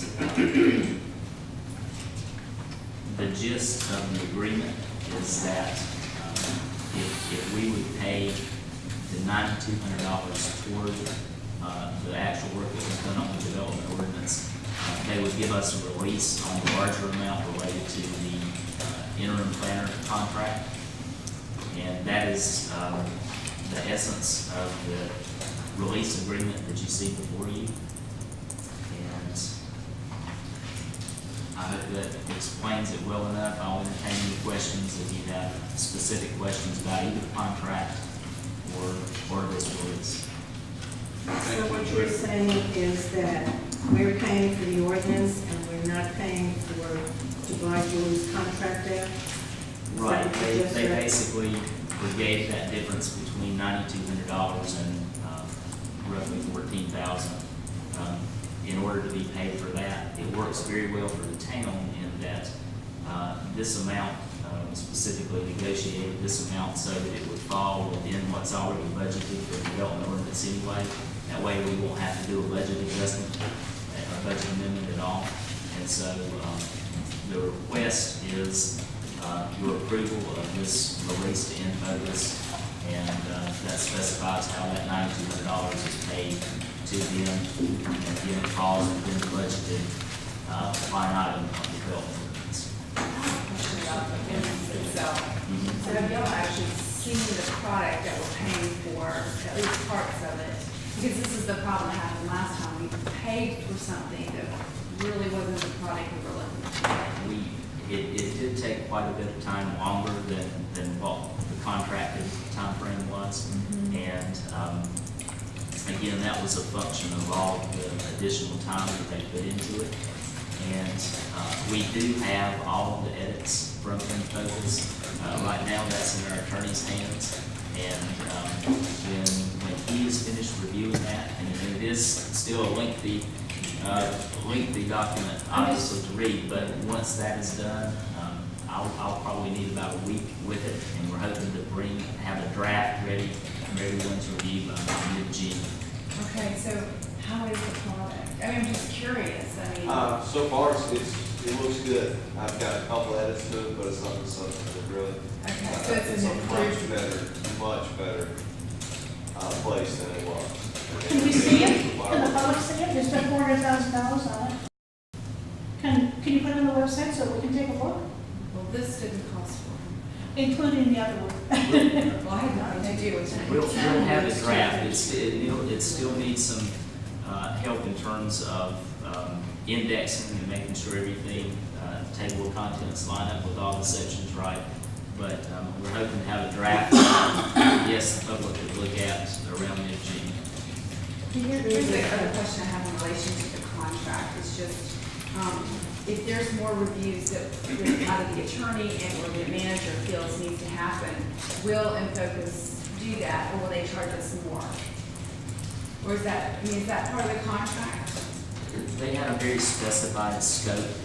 the gist of the agreement is that if we would pay the $9,200 toward the actual work that was done on the development ordinance, they would give us a release on the larger amount related to the interim planner contract. And that is the essence of the release agreement that you see before you. And I hope that explains it well enough. I'll entertain any questions if you have specific questions about either the contract or this release. So what you're saying is that we're paying for the ordinance and we're not paying for to buy Julie's contract out? Right, they basically gave that difference between $9,200 and roughly $14,000 in order to be paid for that. It works very well for the town in that this amount specifically negotiated this amount so that it would fall within what's already budgeted for the development ordinance anyway. That way we won't have to do a budget adjustment or budget amendment at all. And so the request is your approval of this release to InFocus, and that specifies how that $9,200 is paid to them, and again, it falls within the budgeted line item of the development. about the business itself. So have y'all actually seen the product that we're paying for, at least parts of it? Because this is the problem that happened last time. We paid for something that really wasn't the product we were looking for. It did take quite a bit of time, longer than what the contracted timeframe was. And again, that was a function of all the additional time that they put into it. And we do have all of the edits from InFocus. Right now, that's in our attorney's hands. And when he is finished reviewing that, and it is still a lengthy document, obviously, to read, but once that is done, I'll probably need about a week with it, and we're hoping to have a draft ready for everyone's review by mid-June. Okay, so how is the product? I mean, I'm just curious. I mean, So far, it looks good. I've got a couple edits to it, but it's not something that really, okay, so it's it's an a improvement. much better place than it was. Can we see it? Can the public see it? There's been $400,000 on it. Can you put it on the website so we can take a look, Well, this didn't cost for including the other one? Well, I had nothing to do with it. We'll have a draft. It still needs some help in terms of indexing and making sure everything, table of contents line up with all the sections right. But we're hoping to have a draft, yes, the public could look at around mid-June. Here's the other question I have in relation to the contract. It's just, if there's more reviews that either the attorney and or the manager feels needs to happen, will InFocus do that, or will they charge us more? Or is that, I mean, is that part of the contract? They had a very specified scope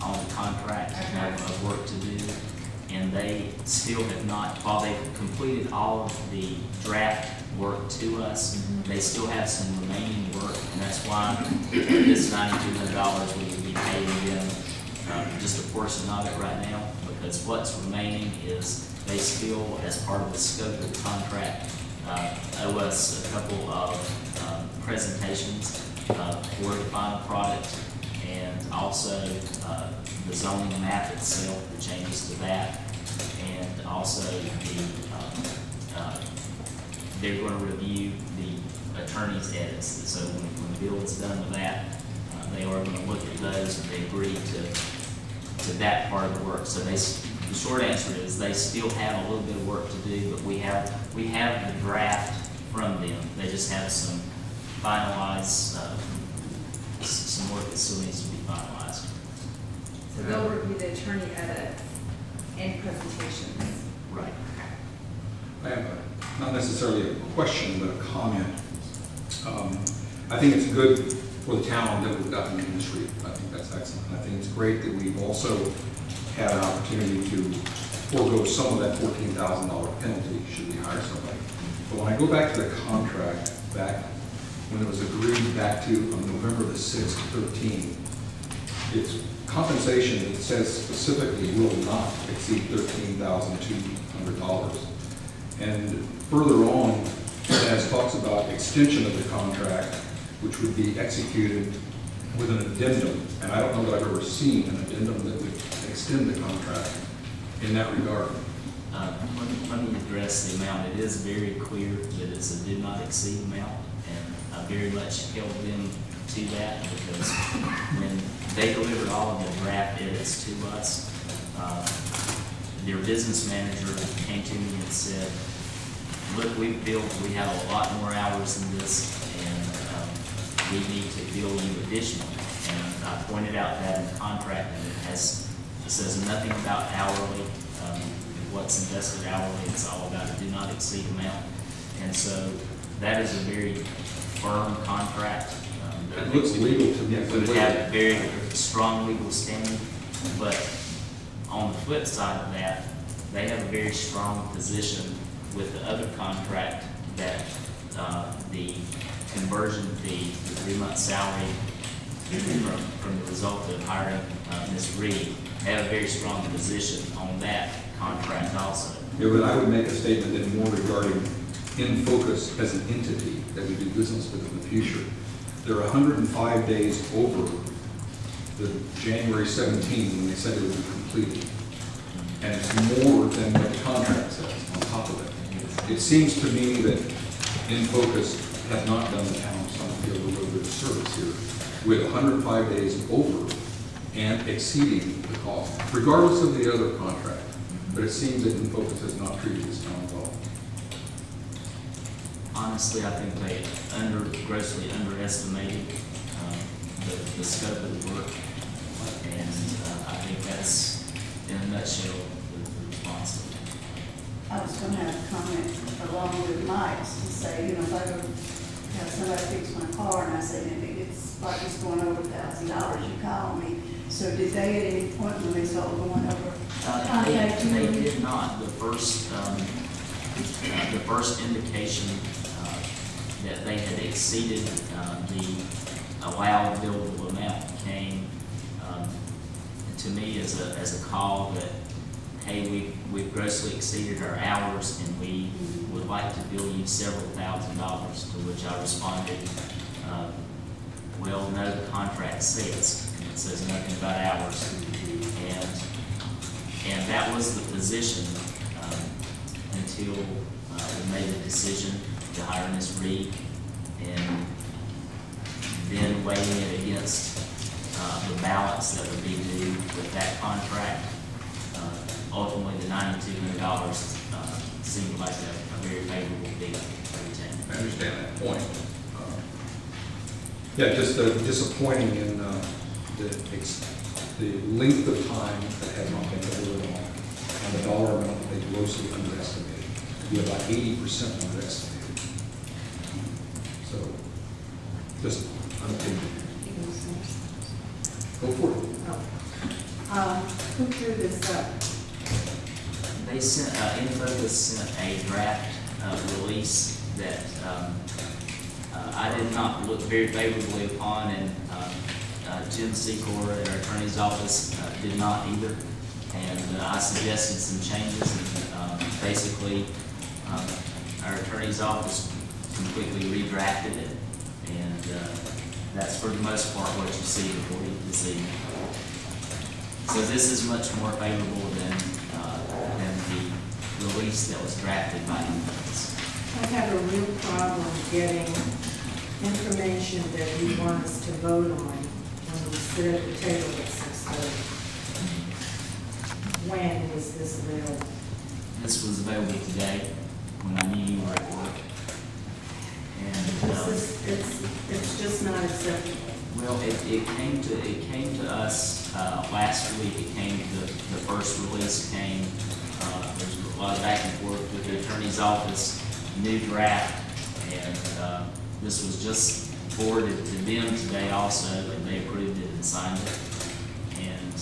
on the contract Okay. of work to do, and they still have not, while they've completed all of the draft work to us, they still have some remaining work, and that's why this $9,200 we will be paying them just a portion of it right now, because what's remaining is they still, as part of the scope of the contract, owe us a couple of presentations for the final product, and also the zoning map itself, the changes to that, and also they're going to review the attorney's edits. So when Bill is done with that, they are going to look at those, and they agree to that part of the work. So the short answer is they still have a little bit of work to do, but we have the draft from them. They just have some finalized, some work that still needs to be finalized. So they'll review the attorney edits and presentations. Right. I have not necessarily a question, but a comment. I think it's good for the town that we've gotten in this street. I think that's excellent. I think it's great that we've also had an opportunity to forego some of that $14,000 penalty should we hire somebody. But when I go back to the contract, back when it was agreed back to on November the 6th, 13, it's compensation that says specifically will not exceed $13,200. And further on, as talks about extension of the contract, which would be executed with an addendum, and I don't know that I've ever seen an addendum that would extend the contract in that regard. Let me address the amount. It is very clear that it's a do not exceed amount, and I very much held them to that, because when they delivered all of the draft edits to us, their business manager came to me and said, look, we have a lot more hours than this, and we need to bill you additionally. And I pointed out that in the contract, and it says nothing about hourly, what's invested hourly. It's all about a do not exceed amount. And so that is a very firm contract. It looks legal to me. It would have a very strong legal standing, but on the flip side of that, they have a very strong position with the other contract that the conversion fee, the 3-month salary from the result of hiring Ms. Reed, they have a very strong position on that contract also. Yeah, but I would make a statement that more regarding InFocus as an entity that we do business with in the future. They're 105 days over the January 17 when they said it would be completed. and it's more than what the contract says on top of it. It seems to me that In Focus has not done the town of Summerfield a real good service here with 105 days over and exceeding the cost, regardless of the other contract. But it seems that In Focus has not treated this town well. Honestly, I think they grossly underestimated the scope of the work. And I think that's, in a nutshell, the response. I was gonna have a comment along with Mike's to say, if I go have somebody fix my car and I say, if it gets like it's going over $1,000, you call me. So did they at any point when they saw it going over? They did not. The first indication that they had exceeded the allowed billable amount came to me as a call that, hey, we've grossly exceeded our hours and we would like to bill you several $1,000s, to which I responded, well, no, the contract says, and it says nothing about hours. And that was the position until we made the decision to hire Ms. Reed, and then weighing it against the balance that would be due with that contract. Ultimately, the $9,200 seemed like a very favorable deal for the town. I understand that point. Yeah, just disappointing in the length of time that had not been delivered on, and the dollar amount that they grossly underestimated, to be about 80% underestimated. So, just unopinion. Go for it. Who drew this up? They sent, In Focus sent a draft release that I did not look very favorably upon, and Jim Secor at our attorney's office did not either. And I suggested some changes, and basically our attorney's office completely redrafted it. And that's for the most part what you see before you this evening. So this is much more favorable than the release that was drafted by In Focus. I have a real problem getting information that you want us to vote on when we sit at the table at 6:30. When was this available? This was available today when I knew you were at work. And It's just not acceptable. well, it came to us last week. It came the first release came. There's a lot of back and forth with the attorney's office, new draft, and this was just forwarded to them today also, and they approved it and signed it. And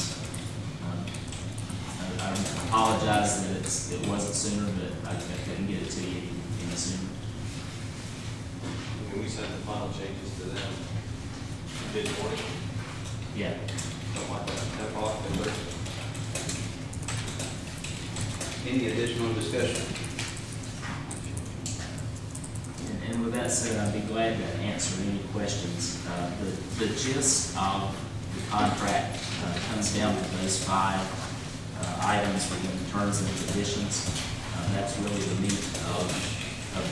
I apologize that it wasn't sooner, but I couldn't get it to you any sooner. Can we send the final changes to them mid-morning? Yeah. Something like that, 10 o'clock, and Any additional discussion? And with that said, I'd be glad to answer any questions. The gist of the contract comes down to those 5 items within the terms and conditions. That's really the meat of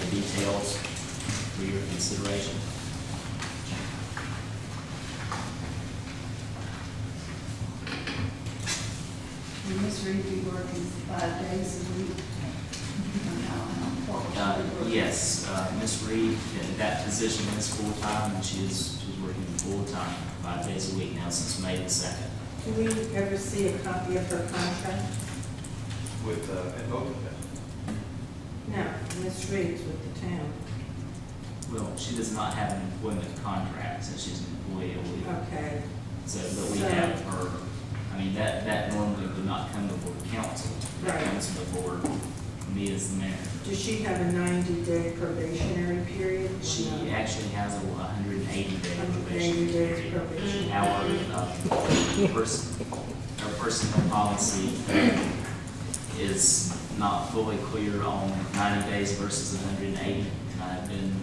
the details for your consideration. Will Ms. Reed be working 5 days a week? Yes, Ms. Reed, that position is full-time, and she's working full-time 5 days a week now since May the 2nd. Do we ever see a copy of her contract? with, and vote. No, Ms. Reed's with the town. Well, she does not have an employment contract since she's an employee of Lee. Okay. So, but we have her, I mean, that normally would not come before the council. That Right. comes before me as the mayor. Does she have a 90-day probationary period? or She no? actually has a 180-day 180 probation days period. probation. However, her personnel policy is not fully clear on 90 days versus 180. And I've been,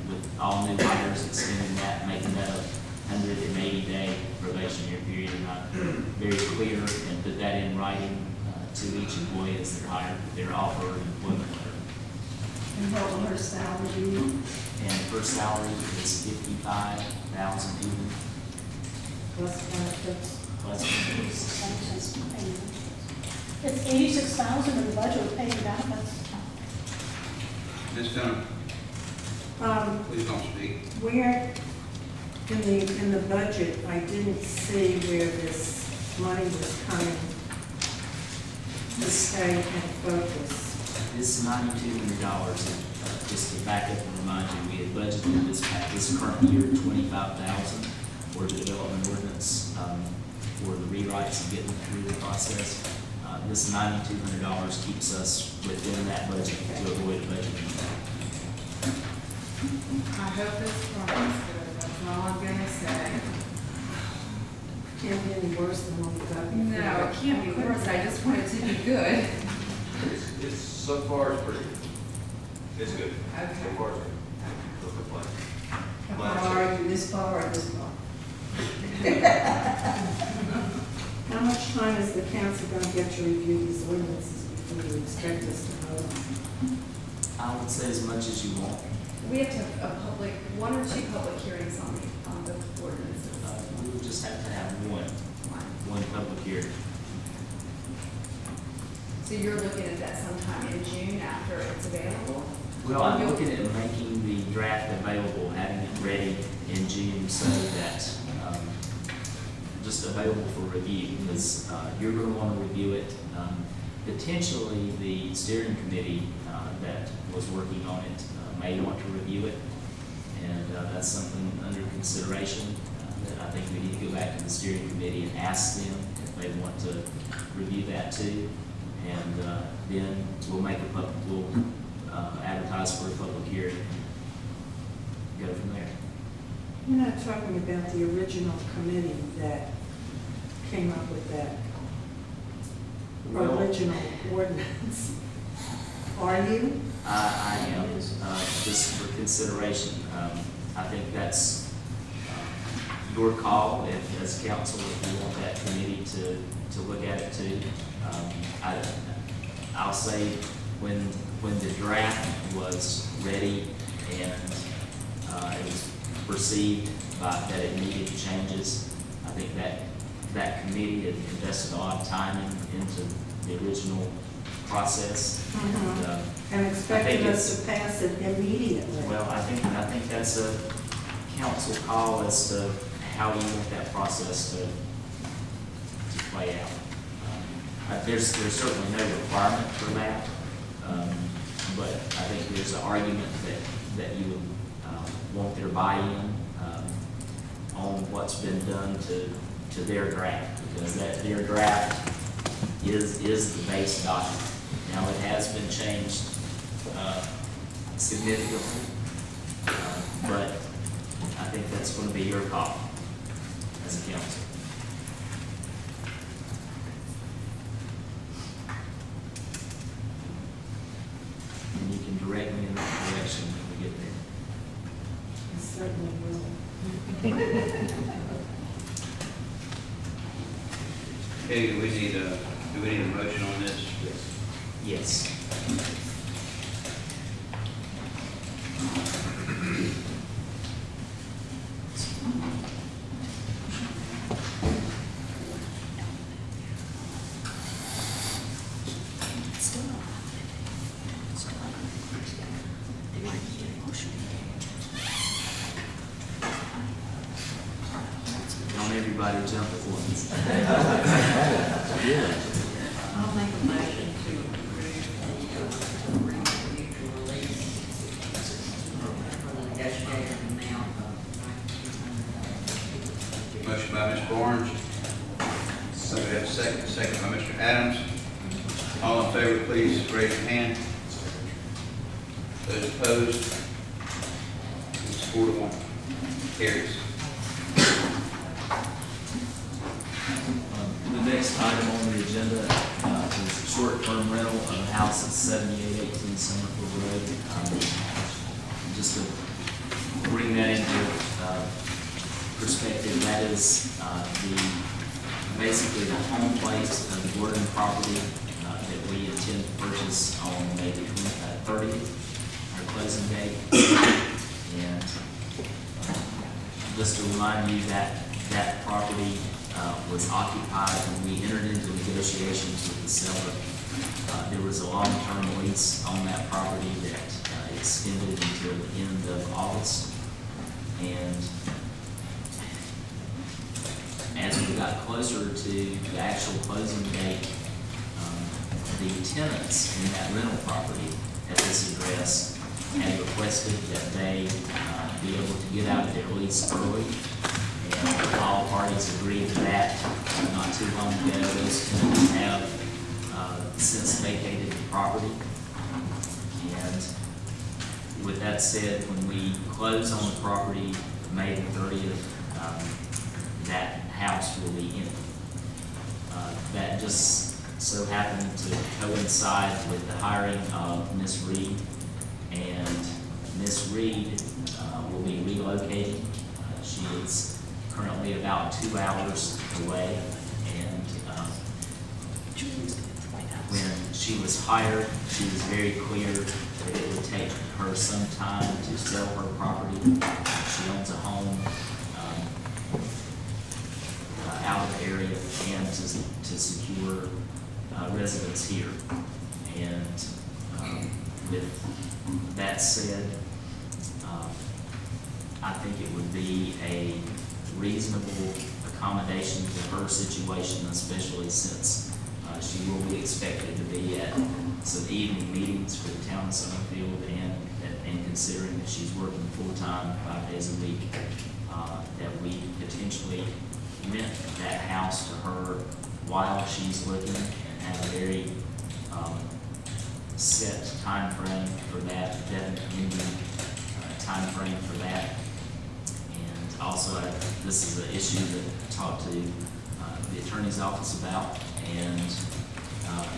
with all new hires, extending that, making that a 180-day probationary period. And I'm very clear and put that in writing to each employee as they're hired, their offer of employment letter. And what will her salary be? And her salary is $55,000 even, Plus benefits. plus benefits. It's 86,000 in the budget with paying benefits. Ms. Dunham, please don't speak. Where, in the budget, I didn't see where this money was coming to stay in focus. This $9,200, just to back up and remind you, we had budgeted this current year $25,000 for the development ordinance, for the rewrites and getting through the process. This $9,200 keeps us within that budget to avoid budgeting. I hope it's promise, that's all I'm gonna say. Can't be any worse than what we got before. No, it can't be worse, I just want it to be good. It's, so far, it's pretty good. It's good. So Okay. far, it's good. No complaint. How far are you, this far or this far? How much time is the council going to get to review these ordinances before you expect us to vote on them? I would say as much as you want. We have to have a public, one or two public hearings on the ordinances. We would just have to have one public hearing. So you're looking at that sometime in June after it's available? Well, I'm looking at making the draft available, having it ready in June so that, just available for review, because you're going to want to review it. Potentially, the steering committee that was working on it may want to review it, and that's something under consideration that I think we need to go back to the steering committee and ask them if they want to review that too, and then we'll advertise for a public hearing. Go from there. You're not talking about the original committee that came up with that Well, original ordinance. Are you? I am, just for consideration. I think that's your call as council, if you want that committee to look at it too. I'll say when the draft was ready and it was perceived that it needed changes, I think that committee had invested a lot of time into the original process. And I expecting think us to pass it immediately. Well, I think that's a council call as to how you want that process to play out. There's certainly no requirement for that, but I think there's an argument that you would want their buy-in on what's been done to their draft, because their draft is the base document. Now, it has been changed significantly, but I think that's going to be your call as a council. And you can direct me in that direction when we get there. I certainly will. Okay, do we need a motion on this? Yes. Don't everybody jump at once. I'll make a motion to approve the mutual release for the negotiated amount of Motion by Ms. Barnes. So we have a second by Mr. Adams. All in favor, please raise your hand. Those opposed? It's 4-1. Carries. The next item on the agenda is short-term rental of a house at 7818 Summerfield Road. Just to bring that into perspective, that is basically the home place of the Gordon property. that we intend to purchase on May the 30th, our closing date. And just to remind you that that property was occupied when we entered into negotiations with the seller. There was a long-term lease on that property that extended until the end of August. And as we got closer to the actual closing date, the tenants in that rental property at this address had requested that they be able to get out of their lease early. And all parties agreed to that not too long ago. Those tenants have since vacated the property. And with that said, when we close on the property May the 30th, that house will be empty. That just so happened to coincide with the hiring of Miss Reed, and Miss Reed will be relocating. She is currently about 2 hours away, and when she was hired, she was very clear that it would take her some time to sell her property. She owns a home out of the area and to secure residence here. And with that said, I think it would be a reasonable accommodation to her situation, especially since she will be expected to be at some evening meetings for the town of Summerfield, and considering that she's working full-time 5 days a week, that we potentially rent that house to her while she's looking and have a very set time frame for that, definite ending time frame for that. And also, this is an issue that I talked to the attorney's office about, and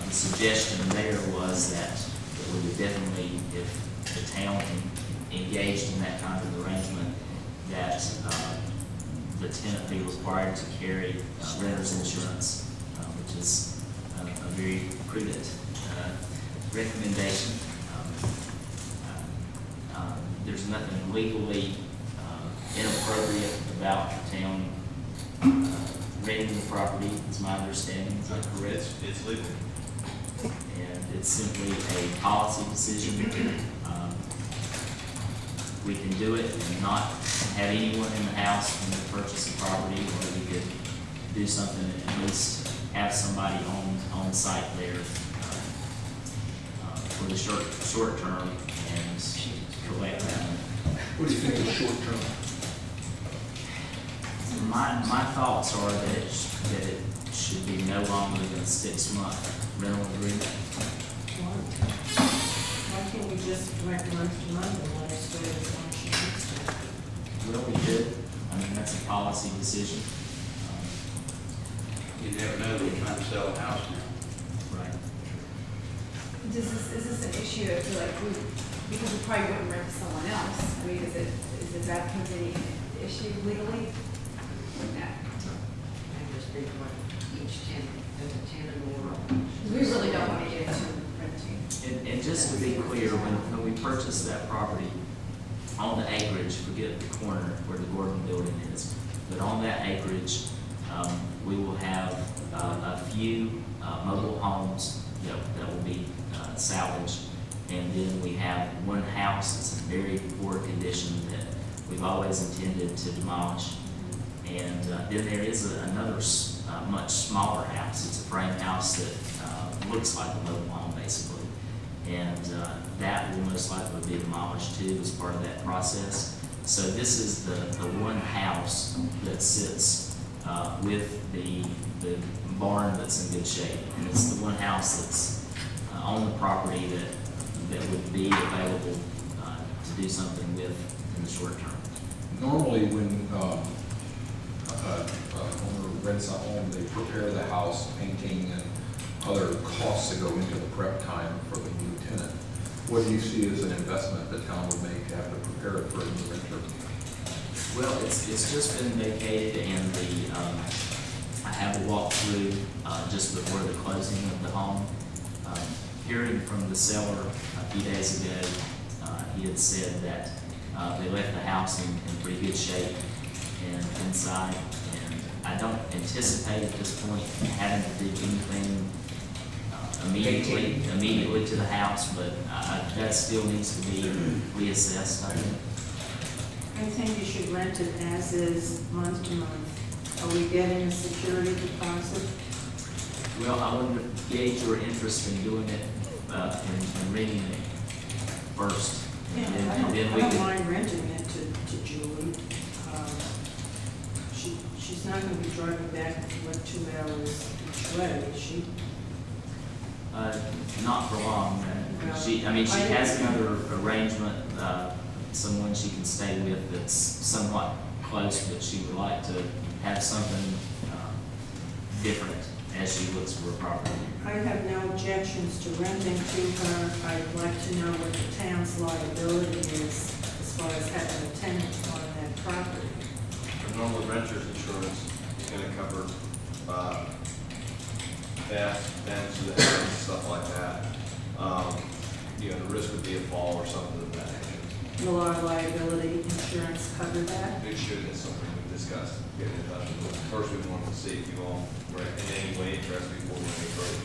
the suggestion there was that we would definitely, if the town engaged in that kind of arrangement, that the tenant be required to carry renter's insurance, which is a very prudent recommendation. There's nothing legally inappropriate about the town renting the property, is my understanding. Is that correct? It's legal. And it's simply a policy decision. We can do it and not have anyone in the house when we purchase the property, or we could do something and at least have somebody on site there for the short term and collect that. What do you think is short term? My thoughts are that it should be no longer than a 6-month rental agreement. Why can't we just rent month to month and let us do it as long as she wants to? Well, we could. I mean, that's a policy decision. You never know, we're trying to sell a house now. Right. Is this an issue, I feel like, because we probably wouldn't rent to someone else? I mean, is that pose any issue legally? No. We really don't want to get into renting. And just to be clear, when we purchased that property, on the acreage, forget the corner where the Gordon building is, but on that acreage, we will have a few mobile homes that will be salvaged. And then we have one house that's in very poor condition that we've always intended to demolish. And then there is another much smaller house. It's a frame house that looks like a mobile home, basically. And that will most likely be demolished too as part of that process. So this is the one house that sits with the barn that's in good shape. And it's the one house that's on the property that would be available to do something with in the short term. Normally, when owner rents a home, they prepare the house, painting and other costs that go into the prep time for the new tenant. What do you see as an investment the town would make to have to prepare it for a new renter? Well, it's just been vacated, and I have a walkthrough just before the closing of the home. Hearing from the seller a few days ago, he had said that they left the house in pretty good shape and inside, and I don't anticipate at this point having to do anything immediately to the house, but that still needs to be reassessed, I think. I think you should rent it as is, month to month. Are we getting a security deposit? Well, I wanted to gauge your interest in doing it, and renting it first. Yeah, And I then we don't could, mind renting it to Julie. She's not gonna be driving back, like, 2 hours each way, is she? not for long. She has another arrangement, someone she can stay with that's somewhat close, but she would like to have something different as she looks for a property. I have no objections to renting to her. I'd like to know what the town's liability is as far as having a tenant on that property. Normally renter's insurance is gonna cover, theft, damage to the house, stuff like that. The risk would be a fall or something of that nature. Will our liability insurance cover that? It should, it's something we discussed, getting in touch with. First, we wanted to see if you all were in any way interested before we went further.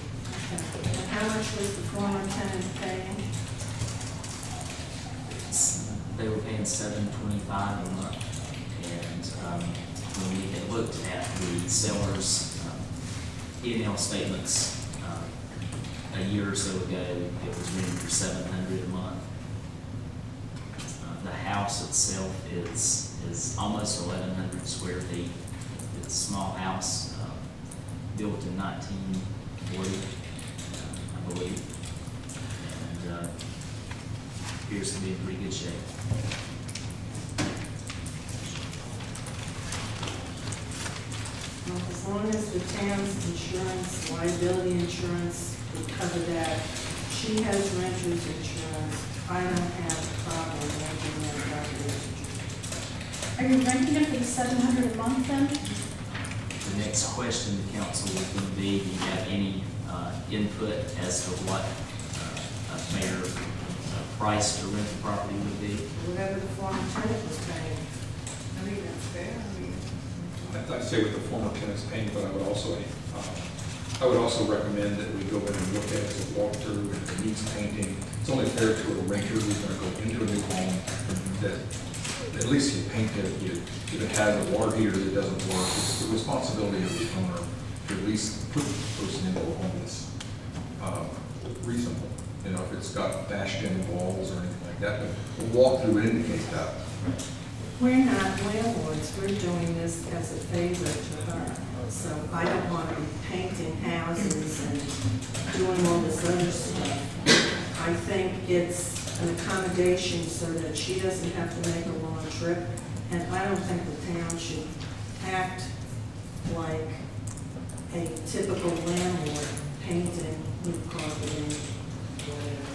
And how much was the former tenant paying? They were paying $725 a month, and when we had looked at the seller's P&L statements a year or so ago, it was rented for $700 a month. The house itself is almost 1,100 square feet. It's a small house, built in 1940, I believe, and appears to be in pretty good shape. Well, as long as the town's insurance, liability insurance would cover that, she has renter's insurance, I don't have a problem renting that property. Are you renting it for the $700 a month then? The next question to council is going to be, do you have any input as to what a fair price to rent the property would be? Whatever the former tenant was paying. I think that's fair. I'd say what the former tenant's paying, but I would also recommend that we go in and look at it as a walkthrough, and if it needs painting. It's only fair to a renter who's gonna go into a new home that at least you paint it, if it has a water heater that doesn't work, it's the responsibility of the owner to at least put the person into a home that's reasonable. You know, if it's got bashed in walls or anything like that, but a walkthrough would indicate that. We're not landlords, we're doing this as a favor to her. So I don't want to be painting houses and doing all this other stuff. I think it's an accommodation so that she doesn't have to make a long trip. And I don't think the town should act like a typical landlord painting, new carpeting, whatever.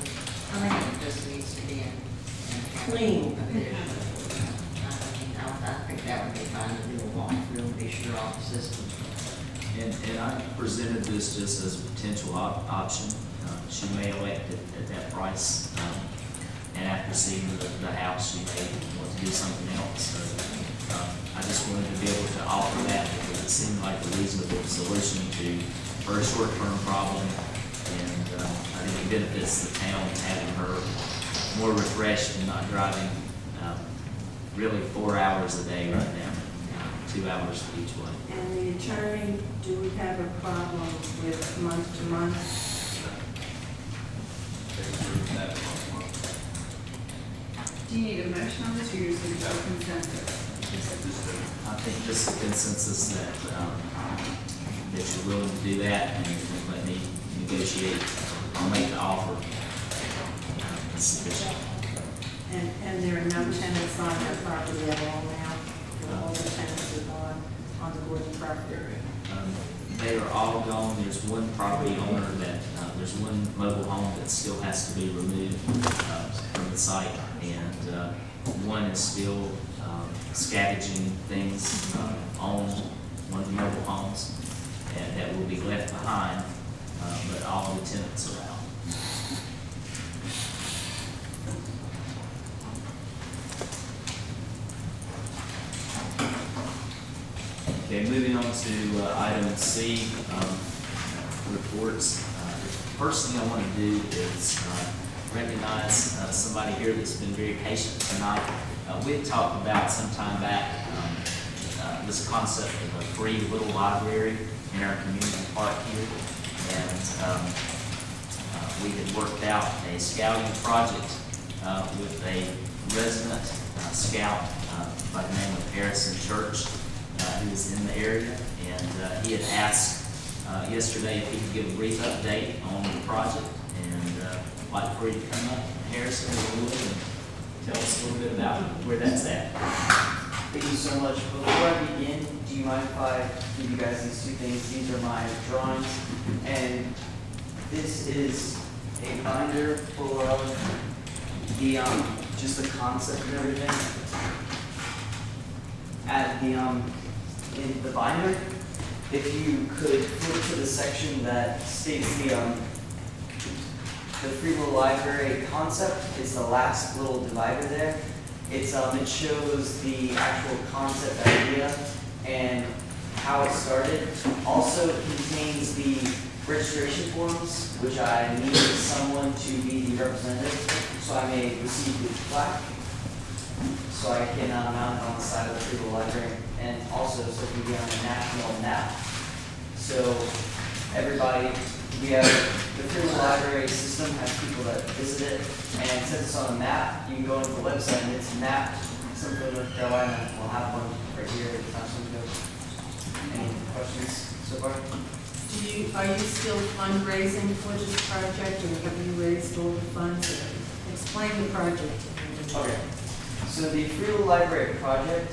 I think it just needs to be Clean. I think that would be fine to do a walkthrough and be sure all the systems. And I presented this just as a potential option. She may elect it at that price, and after seeing the house, she may want to do something else. So I just wanted to be able to offer that because it seemed like a reasonable solution for a short-term problem. And I think it benefits the town having her more refreshed and not driving really 4 hours a day right now, 2 hours each way. And the attorney, do we have a problem with month to month? Do you need a motion on this, or you're just going to go consensus? I think just a consensus that you're willing to do that and let me negotiate or make the offer is sufficient. And there are no tenants on that property at all now? All the tenants are gone on the Gordon property? They are all gone. There's one property owner that, there's one mobile home that still has to be removed from the site, and one is still scavenging things on one of the mobile homes that will be left behind, but all the tenants are out. Okay, moving on to item C, reports. First thing I want to do is recognize somebody here that's been very patient tonight. We had talked about some time back this concept of a free little library in our community park here. And we had worked out a scouting project with a resident scout by the name of Harrison Church, who is in the area. And he had asked yesterday if he could give a brief update on the project. And I'd like for you to come up, Harrison, if you would, and tell us a little bit about where that's at. Thank you so much. Before I begin, do you mind if I give you guys these two things? These are my drawings, and this is a binder full of the just the concept and everything. At the in the binder, if you could flip to the section that states the free little library concept, it's the last little divider there. It's it shows the actual concept idea and how it started. Also, it contains the registration forms, which I needed someone to be the representative, so I may receive the plaque, so I can mount it on the side of the free little library, and also so it can be on a national map. So everybody, we have the free little library system has people that visit it, and since it's on a map, you can go into the website and it's mapped. Summerfield, North Carolina, we'll have one right here at the time we go. Any questions so far? Are you still fundraising for this project, or have you raised all the funds? Explain the project. Okay. So the free little library project,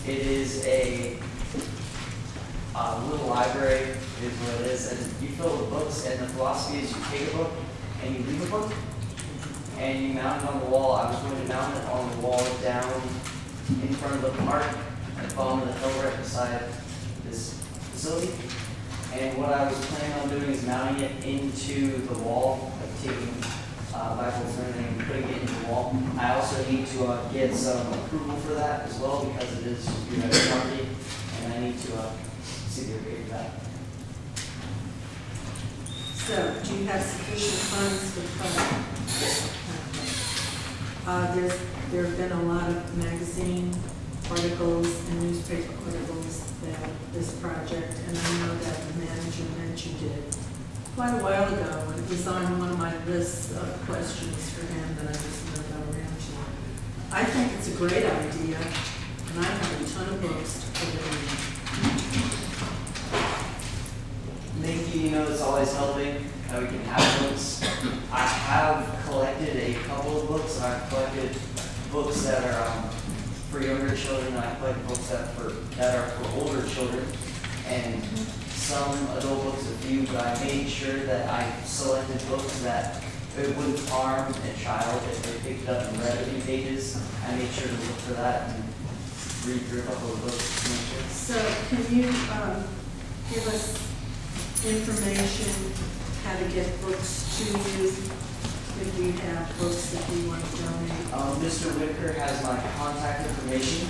it is a little library is what it is, and you fill with books, and the philosophy is you take a book and you leave a book, and you mount it on the wall. I was going to mount it on the wall down in front of the park at the bottom of the hill right beside this facility. And what I was planning on doing is mounting it into the wall, like taking Bibles and everything and putting it into the wall. I also need to get some approval for that as well, because it is property, and I need to see the okay for that. So, do you have sufficient funds for the project? There have been a lot of magazine articles and newspaper articles about this project, and I know that the manager mentioned it quite a while ago, and it was on one of my lists of questions for him that I just never got around to. I think it's a great idea, and I have a ton of books to put it in. Thank you, it's always helping. We can have books. I have collected a couple of books, and I've collected books that are for younger children, and I've collected books that are for older children, and some adult books, a few, but I made sure that I selected books that it wouldn't harm a child if they picked it up and read a few pages. I made sure to look for that and read through a couple of books to make sure. So can you give us information how to get books to you if we have books that we want to donate? Mr. Whitaker has my contact information,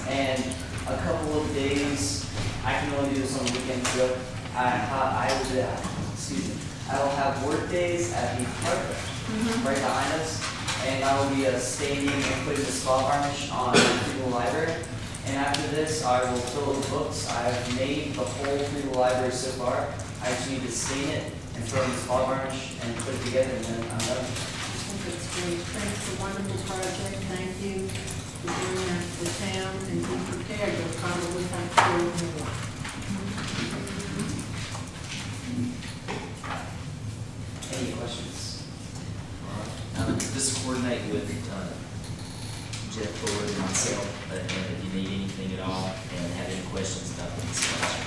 and a couple of days, I can only do this on the weekends, so I will have work days at the park right behind us, and I will be staining and putting the spot varnish on the library. And after this, I will fill the books. I've made the whole free library so far. I just need to stain it and throw in the spot varnish and put it together, and then I'm done. I think it's great. Thanks, a wonderful project. Thank you for doing that for the town, and be prepared. You'll probably have to do more. Any questions? Just coordinate with Jeff Ford and myself if you need anything at all and have any questions about the discussion.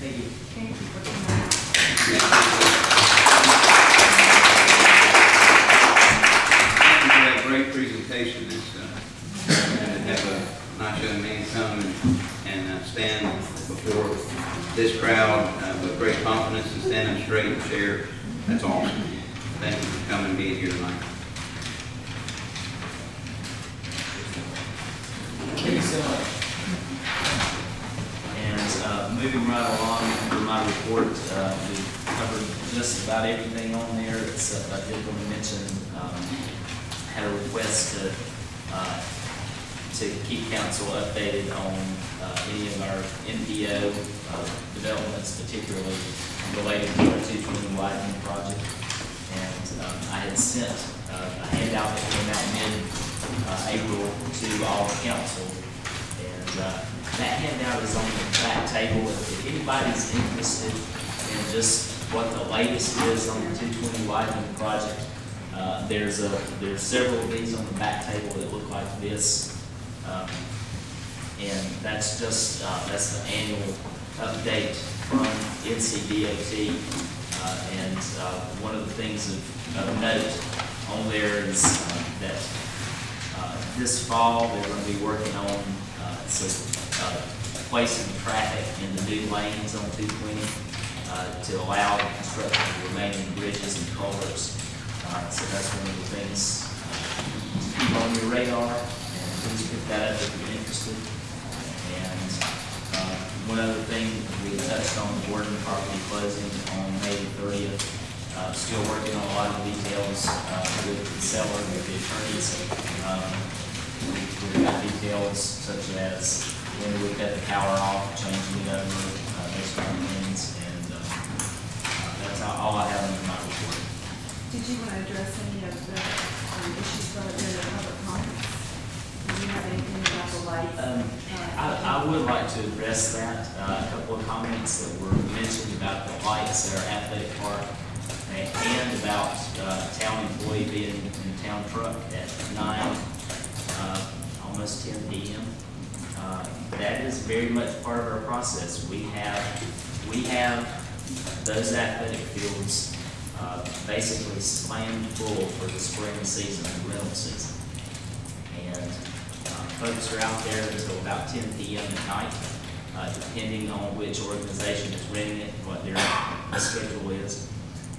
Thank you. Thank you for coming. Thank you for that great presentation. It's good to have a nice young man come and stand before this crowd with great confidence and stand up straight and share That's all. Thank you for coming and being here tonight. Thank you so much. And moving right along under my report, we covered just about everything on there, except I did want to mention, had a request to keep council updated on any of our NPO developments, particularly related to our 220 widening project. And I had sent a handout that came out mid-April to all the council. And that handout is on the back table. If anybody's interested in just what the latest is on the 220 widening project, there's several of these on the back table that look like this. And that's just, that's the annual update from NCDOT. And one of the things of note on there is that this fall, they're going to be working on placing traffic in the new lanes on 220 to allow the construction of the remaining bridges and culverts. So that's one of the things to keep on your radar, and please pick that up if you're interested. And one other thing, we touched on the Borden property closing on May 30th. Still working on a lot of details with the seller and with the attorneys. We've got details such as when we cut the power off, changing it over, those kind of things. And that's all I have in my report. Did you want to address any of the issues brought in the public comments? Do you have anything about the lights? I would like to address that. A couple of comments that were mentioned about the lights at our athletic park and about town employee being in the town truck at 9, almost 10 p.m. That is very much part of our process. We have those athletic fields basically slammed full for the spring season and rental season. And folks are out there until about 10 p.m. at night, depending on which organization is renting it, what their schedule is.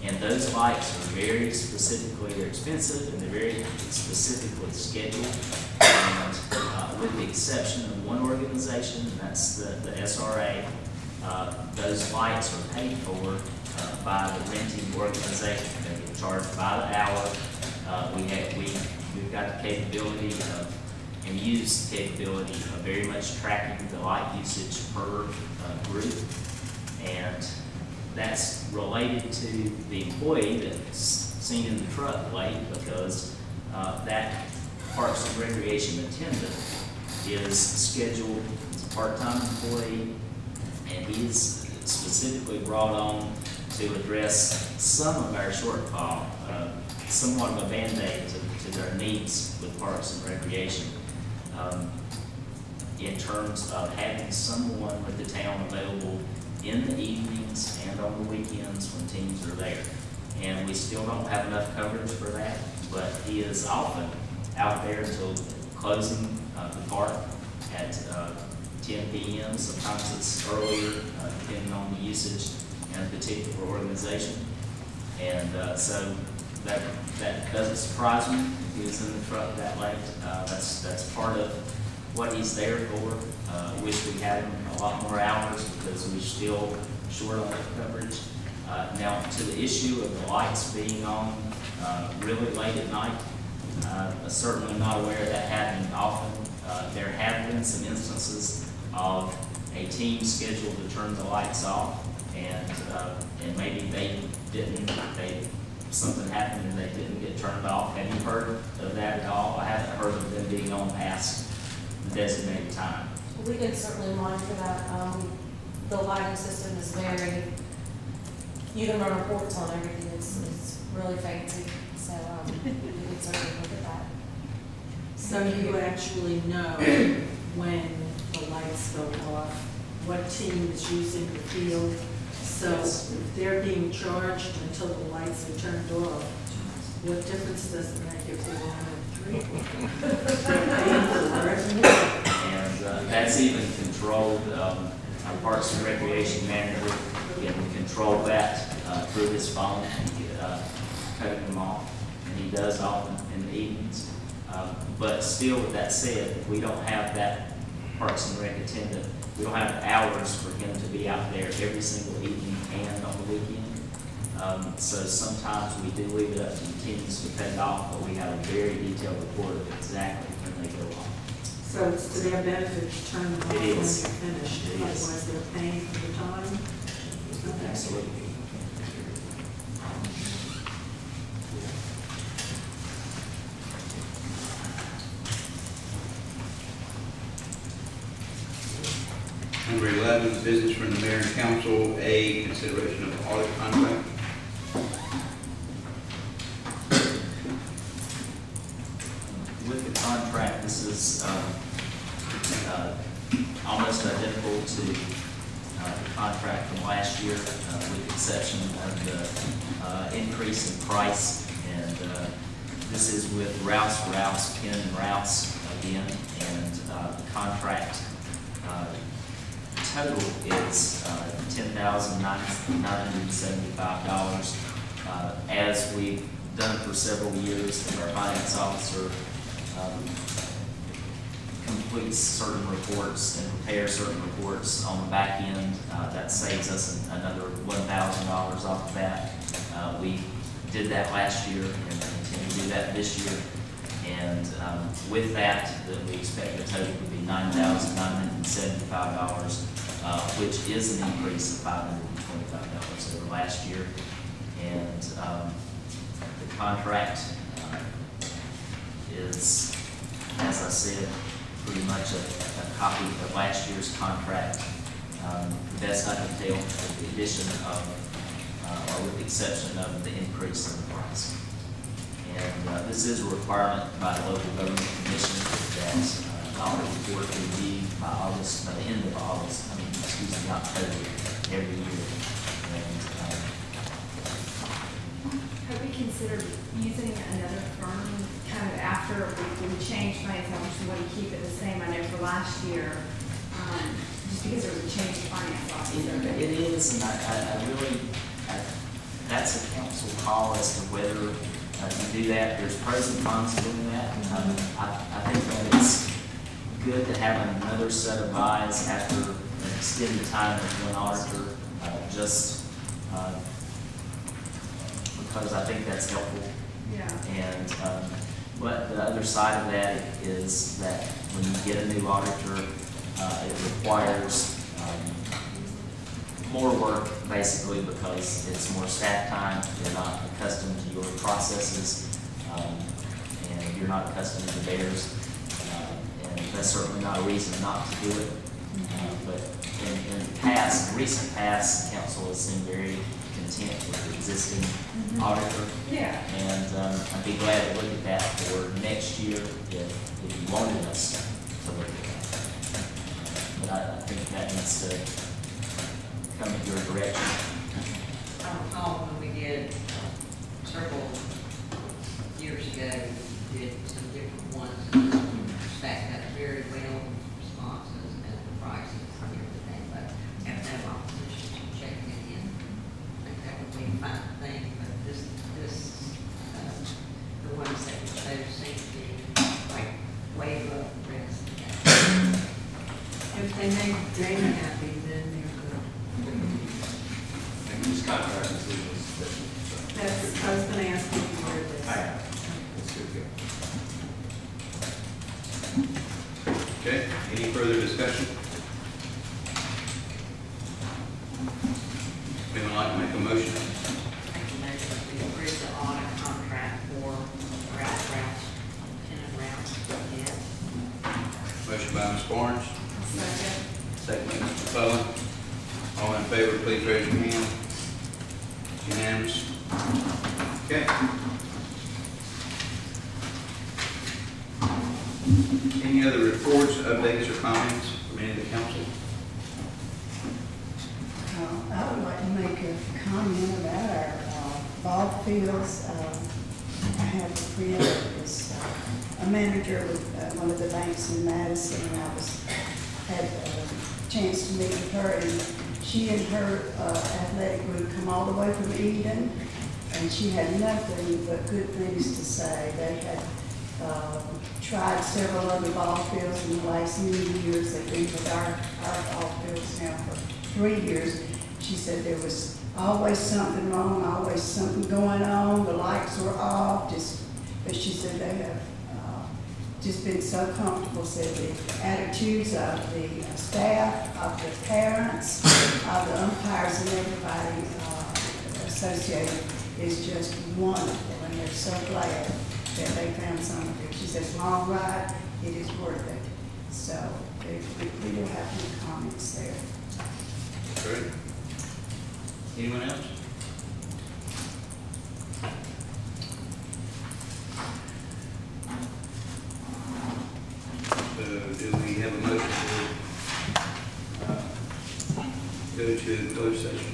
And those lights are very specifically, they're expensive and they're very specifically scheduled. And with the exception of one organization, and that's the SRA, those lights are paid for by the renting organization. They get charged by the hour. We've got the capability of, and use the capability of very much tracking the light usage per group. And that's related to the employee that's seen in the truck late, because that Parks and Recreation attendant is scheduled as a part-time employee, and he's specifically brought on to address some of our shortfall, somewhat of a Band-Aid to their needs with Parks and Recreation, in terms of having someone with the town available in the evenings and on the weekends when teams are there. And we still don't have enough coverage for that, but he is often out there until closing the park at 10 p.m. Sometimes it's earlier, depending on the usage and a particular organization. And so that doesn't surprise me if he was in the truck that late. That's part of what he's there for. Wish we had him a lot more hours because we're still short on that coverage. Now, to the issue of the lights being on really late at night, certainly not aware of that happening often. There have been some instances of a team scheduled to turn the lights off, and maybe something happened and they didn't get turned off. Have you heard of that at all? I haven't heard of them being on past the designated time. We can certainly monitor that. The lighting system is very, you can run reports on everything. It's really fancy. So we can certainly look at that. So you actually know when the lights go off, what team is using the field. So if they're being charged until the lights are turned off, what difference does it make if they're on at 3? And that's even controlled. Our Parks and Recreation manager can control that through his phone. cutting them off, and he does often in the evenings. But still, with that said, we don't have that Parks and Rec attendant, we don't have hours for him to be out there every single evening and on the weekend. So sometimes we do leave it up to the teams to pay it off, but we have a very detailed report of exactly when they go off. So it's to their benefit to turn them off It when they're is. finished, It is. otherwise they're paying for the time. Okay. Absolutely. Number 11, business from the mayor and council, A, consideration of audit contract. With the contract, this is almost identical to the contract from last year, with the exception of the increase in price. And this is with Rouse, Penn and Rouse again, and the contract total is $10,975. As we've done for several years, and our finance officer completes certain reports and prepares certain reports on the back end. That saves us another $1,000 off of that. We did that last year and continue to do that this year. And with that, we expect the total to be $9,975, which is an increase of $525 over last year. And the contract is, as I said, pretty much a copy of last year's contract. The best I can tell, with the addition of, or with the exception of the increase in the price. And this is a requirement by the local government commission that all the report be reviewed by August, by the end of August, October every year. And Have we considered using another firm kind of after we changed finance officer, we want to keep it the same? I know for last year, just because there was a change in finance officer. It is, and I really, that's a council call as to whether you do that. There's pros and cons to doing that. I think that it's good to have another set of eyes after an extended time with one auditor, because I think that's helpful. Yeah. And, but the other side of that is that when you get a new auditor, it requires more work, basically, because it's more staff time. You're not accustomed to your processes, and you're not accustomed to theirs. And that's certainly not a reason not to do it. But in the past, recent past, council has seemed very content with the existing auditor. Yeah. And I'd be glad to look at that for next year if you wanted us to look at that. But I think that needs to come in your direction. I recall when we did several years ago, we did some different ones, stacked up very well, responses and the prices and everything, but have no opposition to checking it in. I think that would be a fine thing, but the ones that we chose seem to be like way above the rest. If they make Dana happy, then they're good. And these contract decisions that. That's, I was gonna ask you where this. That's good, yeah. Okay, any further discussion? Anyone like to make a motion? Make a motion to approve the audit contract for Rouse, Penn and Rouse, yeah. Motion by Ms. Barnes, Second. second by Mr. McClellan. All in favor, please raise your hand. Unanimous. Okay. Any other reports, updates, or comments from any of the council? I would like to make a comment about our ball fields. I have a friend that is a manager with one of the banks in Madison, and I had a chance to meet with her, and she and her athletic group come all the way from Eden, and she had nothing but good things to say. They had tried several other ball fields in the last many years. They've been with our ball fields now for 3 years. She said there was always something wrong, always something going on, the lights were off, but she said they have just been so comfortable, said the attitudes of the staff, of the parents, of the umpires and everybody associated is just wonderful, and they're so glad that they found Summerfield. She says, long ride, it is worth it. So we don't have any comments there. Great. Anyone else? So do we have a motion to go to closed session?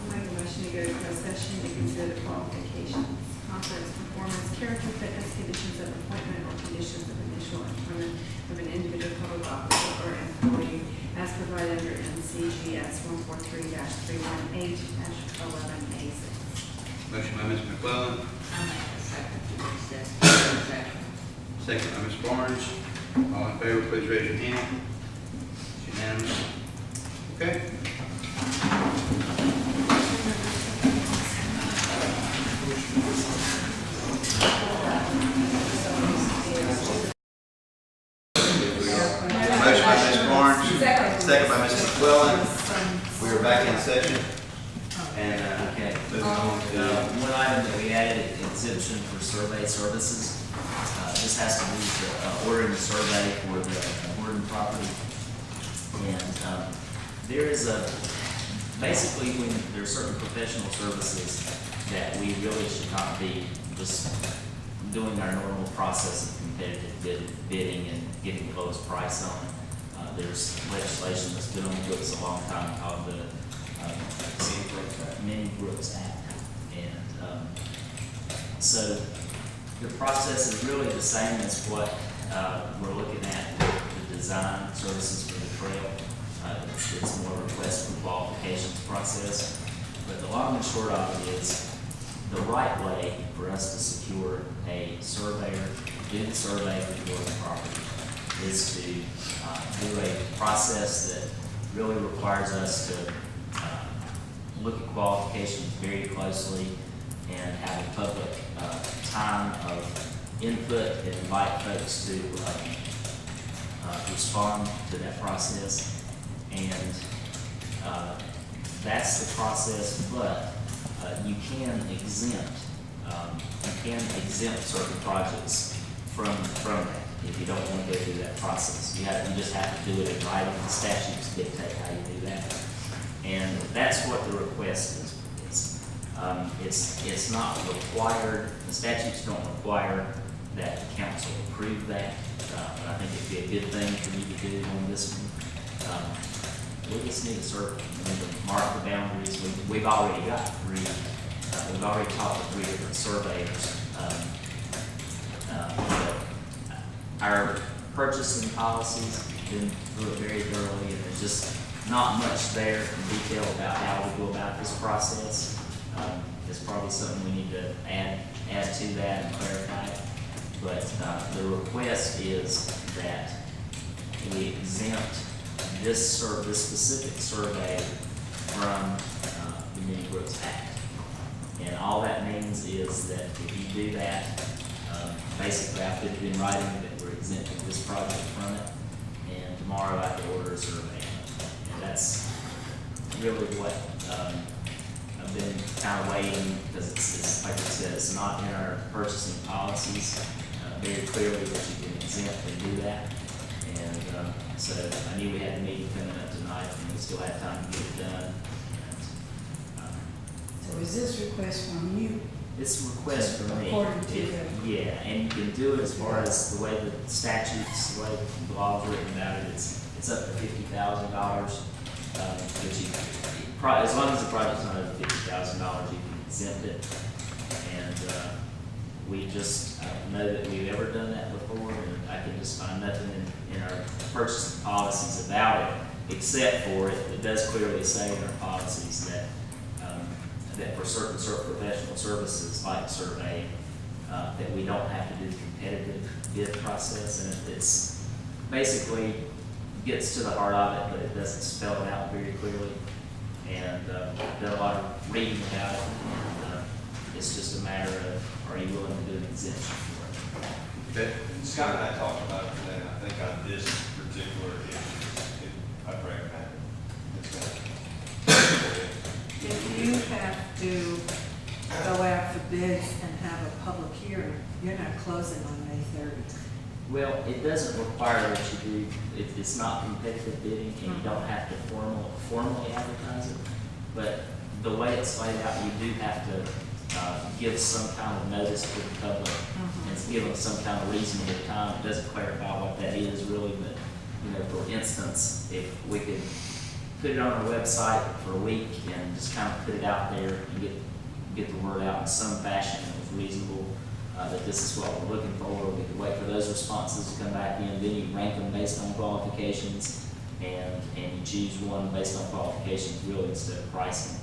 I'll make a motion to go to closed session to consider the qualifications, conflicts, performance, character, fitness, conditions of appointment, or conditions of initial employment of an individual public officer or employee as provided under NCGS 143-318-11A6. Motion by Ms. McClellan, I'll make a second. second by Ms. Barnes. All in favor, please raise your hand. It's unanimous. Okay. Motion by Ms. Barnes, second by Ms. McClellan. We are back in session. And, Okay. moving on to, One item that we added, exemption for survey services. This has to do with ordering the survey for the Gordon property. And there is basically when there are certain professional services that we really should not be just doing our normal process of competitive bidding and getting the lowest price on it. There's legislation that's been on the books a long time called the Mini Brooks Act. And so the process is really the same as what we're looking at with the design services for the trail. It's more request for qualifications process. But the long and short of it is the right way for us to secure a surveyor, do the survey for the property, is to do a process that really requires us to look at qualifications very closely and have a public time of input and invite folks to respond to that process. And that's the process, but you can exempt certain projects from that if you don't want to go through that process. You just have to do it in writing. The statutes dictate how you do that. And that's what the request is. It's not required, the statutes don't require that the council approve that, but I think it'd be a good thing for you to do on this one. We just need a circle, we need to mark the boundaries. We've already got three, we've already talked to 3 different surveyors. Our purchasing policies have been through it very thoroughly, and there's just not much there in detail about how we go about this process. It's probably something we need to add to that and clarify it. But the request is that we exempt this specific survey from the Mini Brooks Act. And all that means is that if you do that, basically I put it in writing that we're exempting this project from it, and tomorrow I can order a survey. And that's really what I've been kind of waiting, because it's like I said, it's not in our purchasing policies very clearly that you can exempt and do that. And so I knew we had a meeting coming up tonight, and we still had time to get it done. So is this request from you? It's a request from me. According to Yeah, and you can do it as far as the way the statutes, the way the law is written about it, it's up to $50,000. As long as the project's not over $50,000, you can exempt it. And we just know that we've ever done that before, and I can just find nothing in our purchasing policies about it, except for it does clearly say in our policies that that for certain professional services like surveying, that we don't have to do the competitive bid process, and it's basically gets to the heart of it, but it doesn't spell it out very clearly. And I've done a lot of reading about it, and it's just a matter of, are you willing to do an exemption for it? Okay. Scott and I talked about it today, and I think on this particular issue, I'd recommend it. If you have to go out for bids and have a public hearing, you're not closing on May 30th. Well, it doesn't require that you do, it's not competitive bidding, and you don't have to formally advertise it. But the way it's laid out, you do have to give some kind of notice to the public, and give them some kind of reasonable time. It doesn't clarify what that is really, but, you know, for instance, if we could put it on our website for a week and just kind of put it out there and get the word out in some fashion that was reasonable, that this is what we're looking for. We could wait for those responses to come back in, then you rank them based on qualifications, and you choose one based on qualifications really instead of pricing.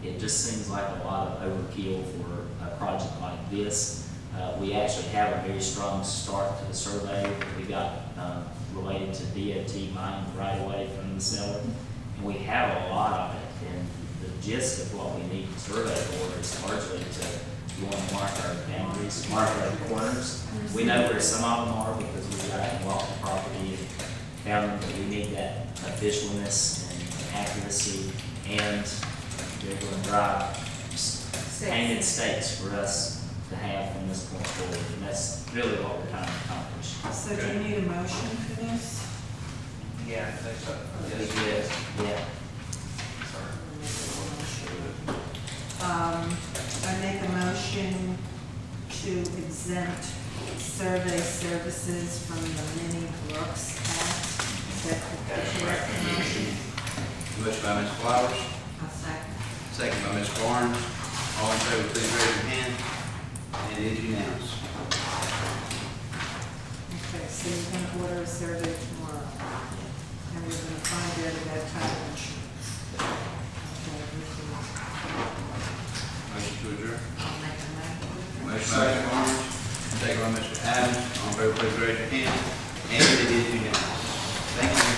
It just seems like a lot of overkill for a project like this. We actually have a very strong start to the survey. We got related to DOT buying right away from the seller, and we have a lot of it. And the gist of what we need to survey for is largely to go and mark our boundaries, mark our corners. We know where some of them are because we got out and walked the property and found them, but we need that officialness and accuracy, and they're going to drive painted stakes for us to have from this point forward, and that's really what we're trying to accomplish. So do you need a motion for this? Yeah, I think so. Yes, yes, yeah. I make a motion to exempt survey services from the Minnie Brooks Act. Is that the correct motion? Motion by Ms. Flowers, I'll second. second by Ms. Barnes. All in favor, please raise your hand. And it is unanimous. Okay, so you're gonna order a survey tomorrow, and we're gonna find out about title insurance. Okay, Motion to adjourn. I'll make a motion. Motion by Ms. Barnes, second by Mr. Adams. All in favor, please raise your hand. And it is unanimous. Thank you.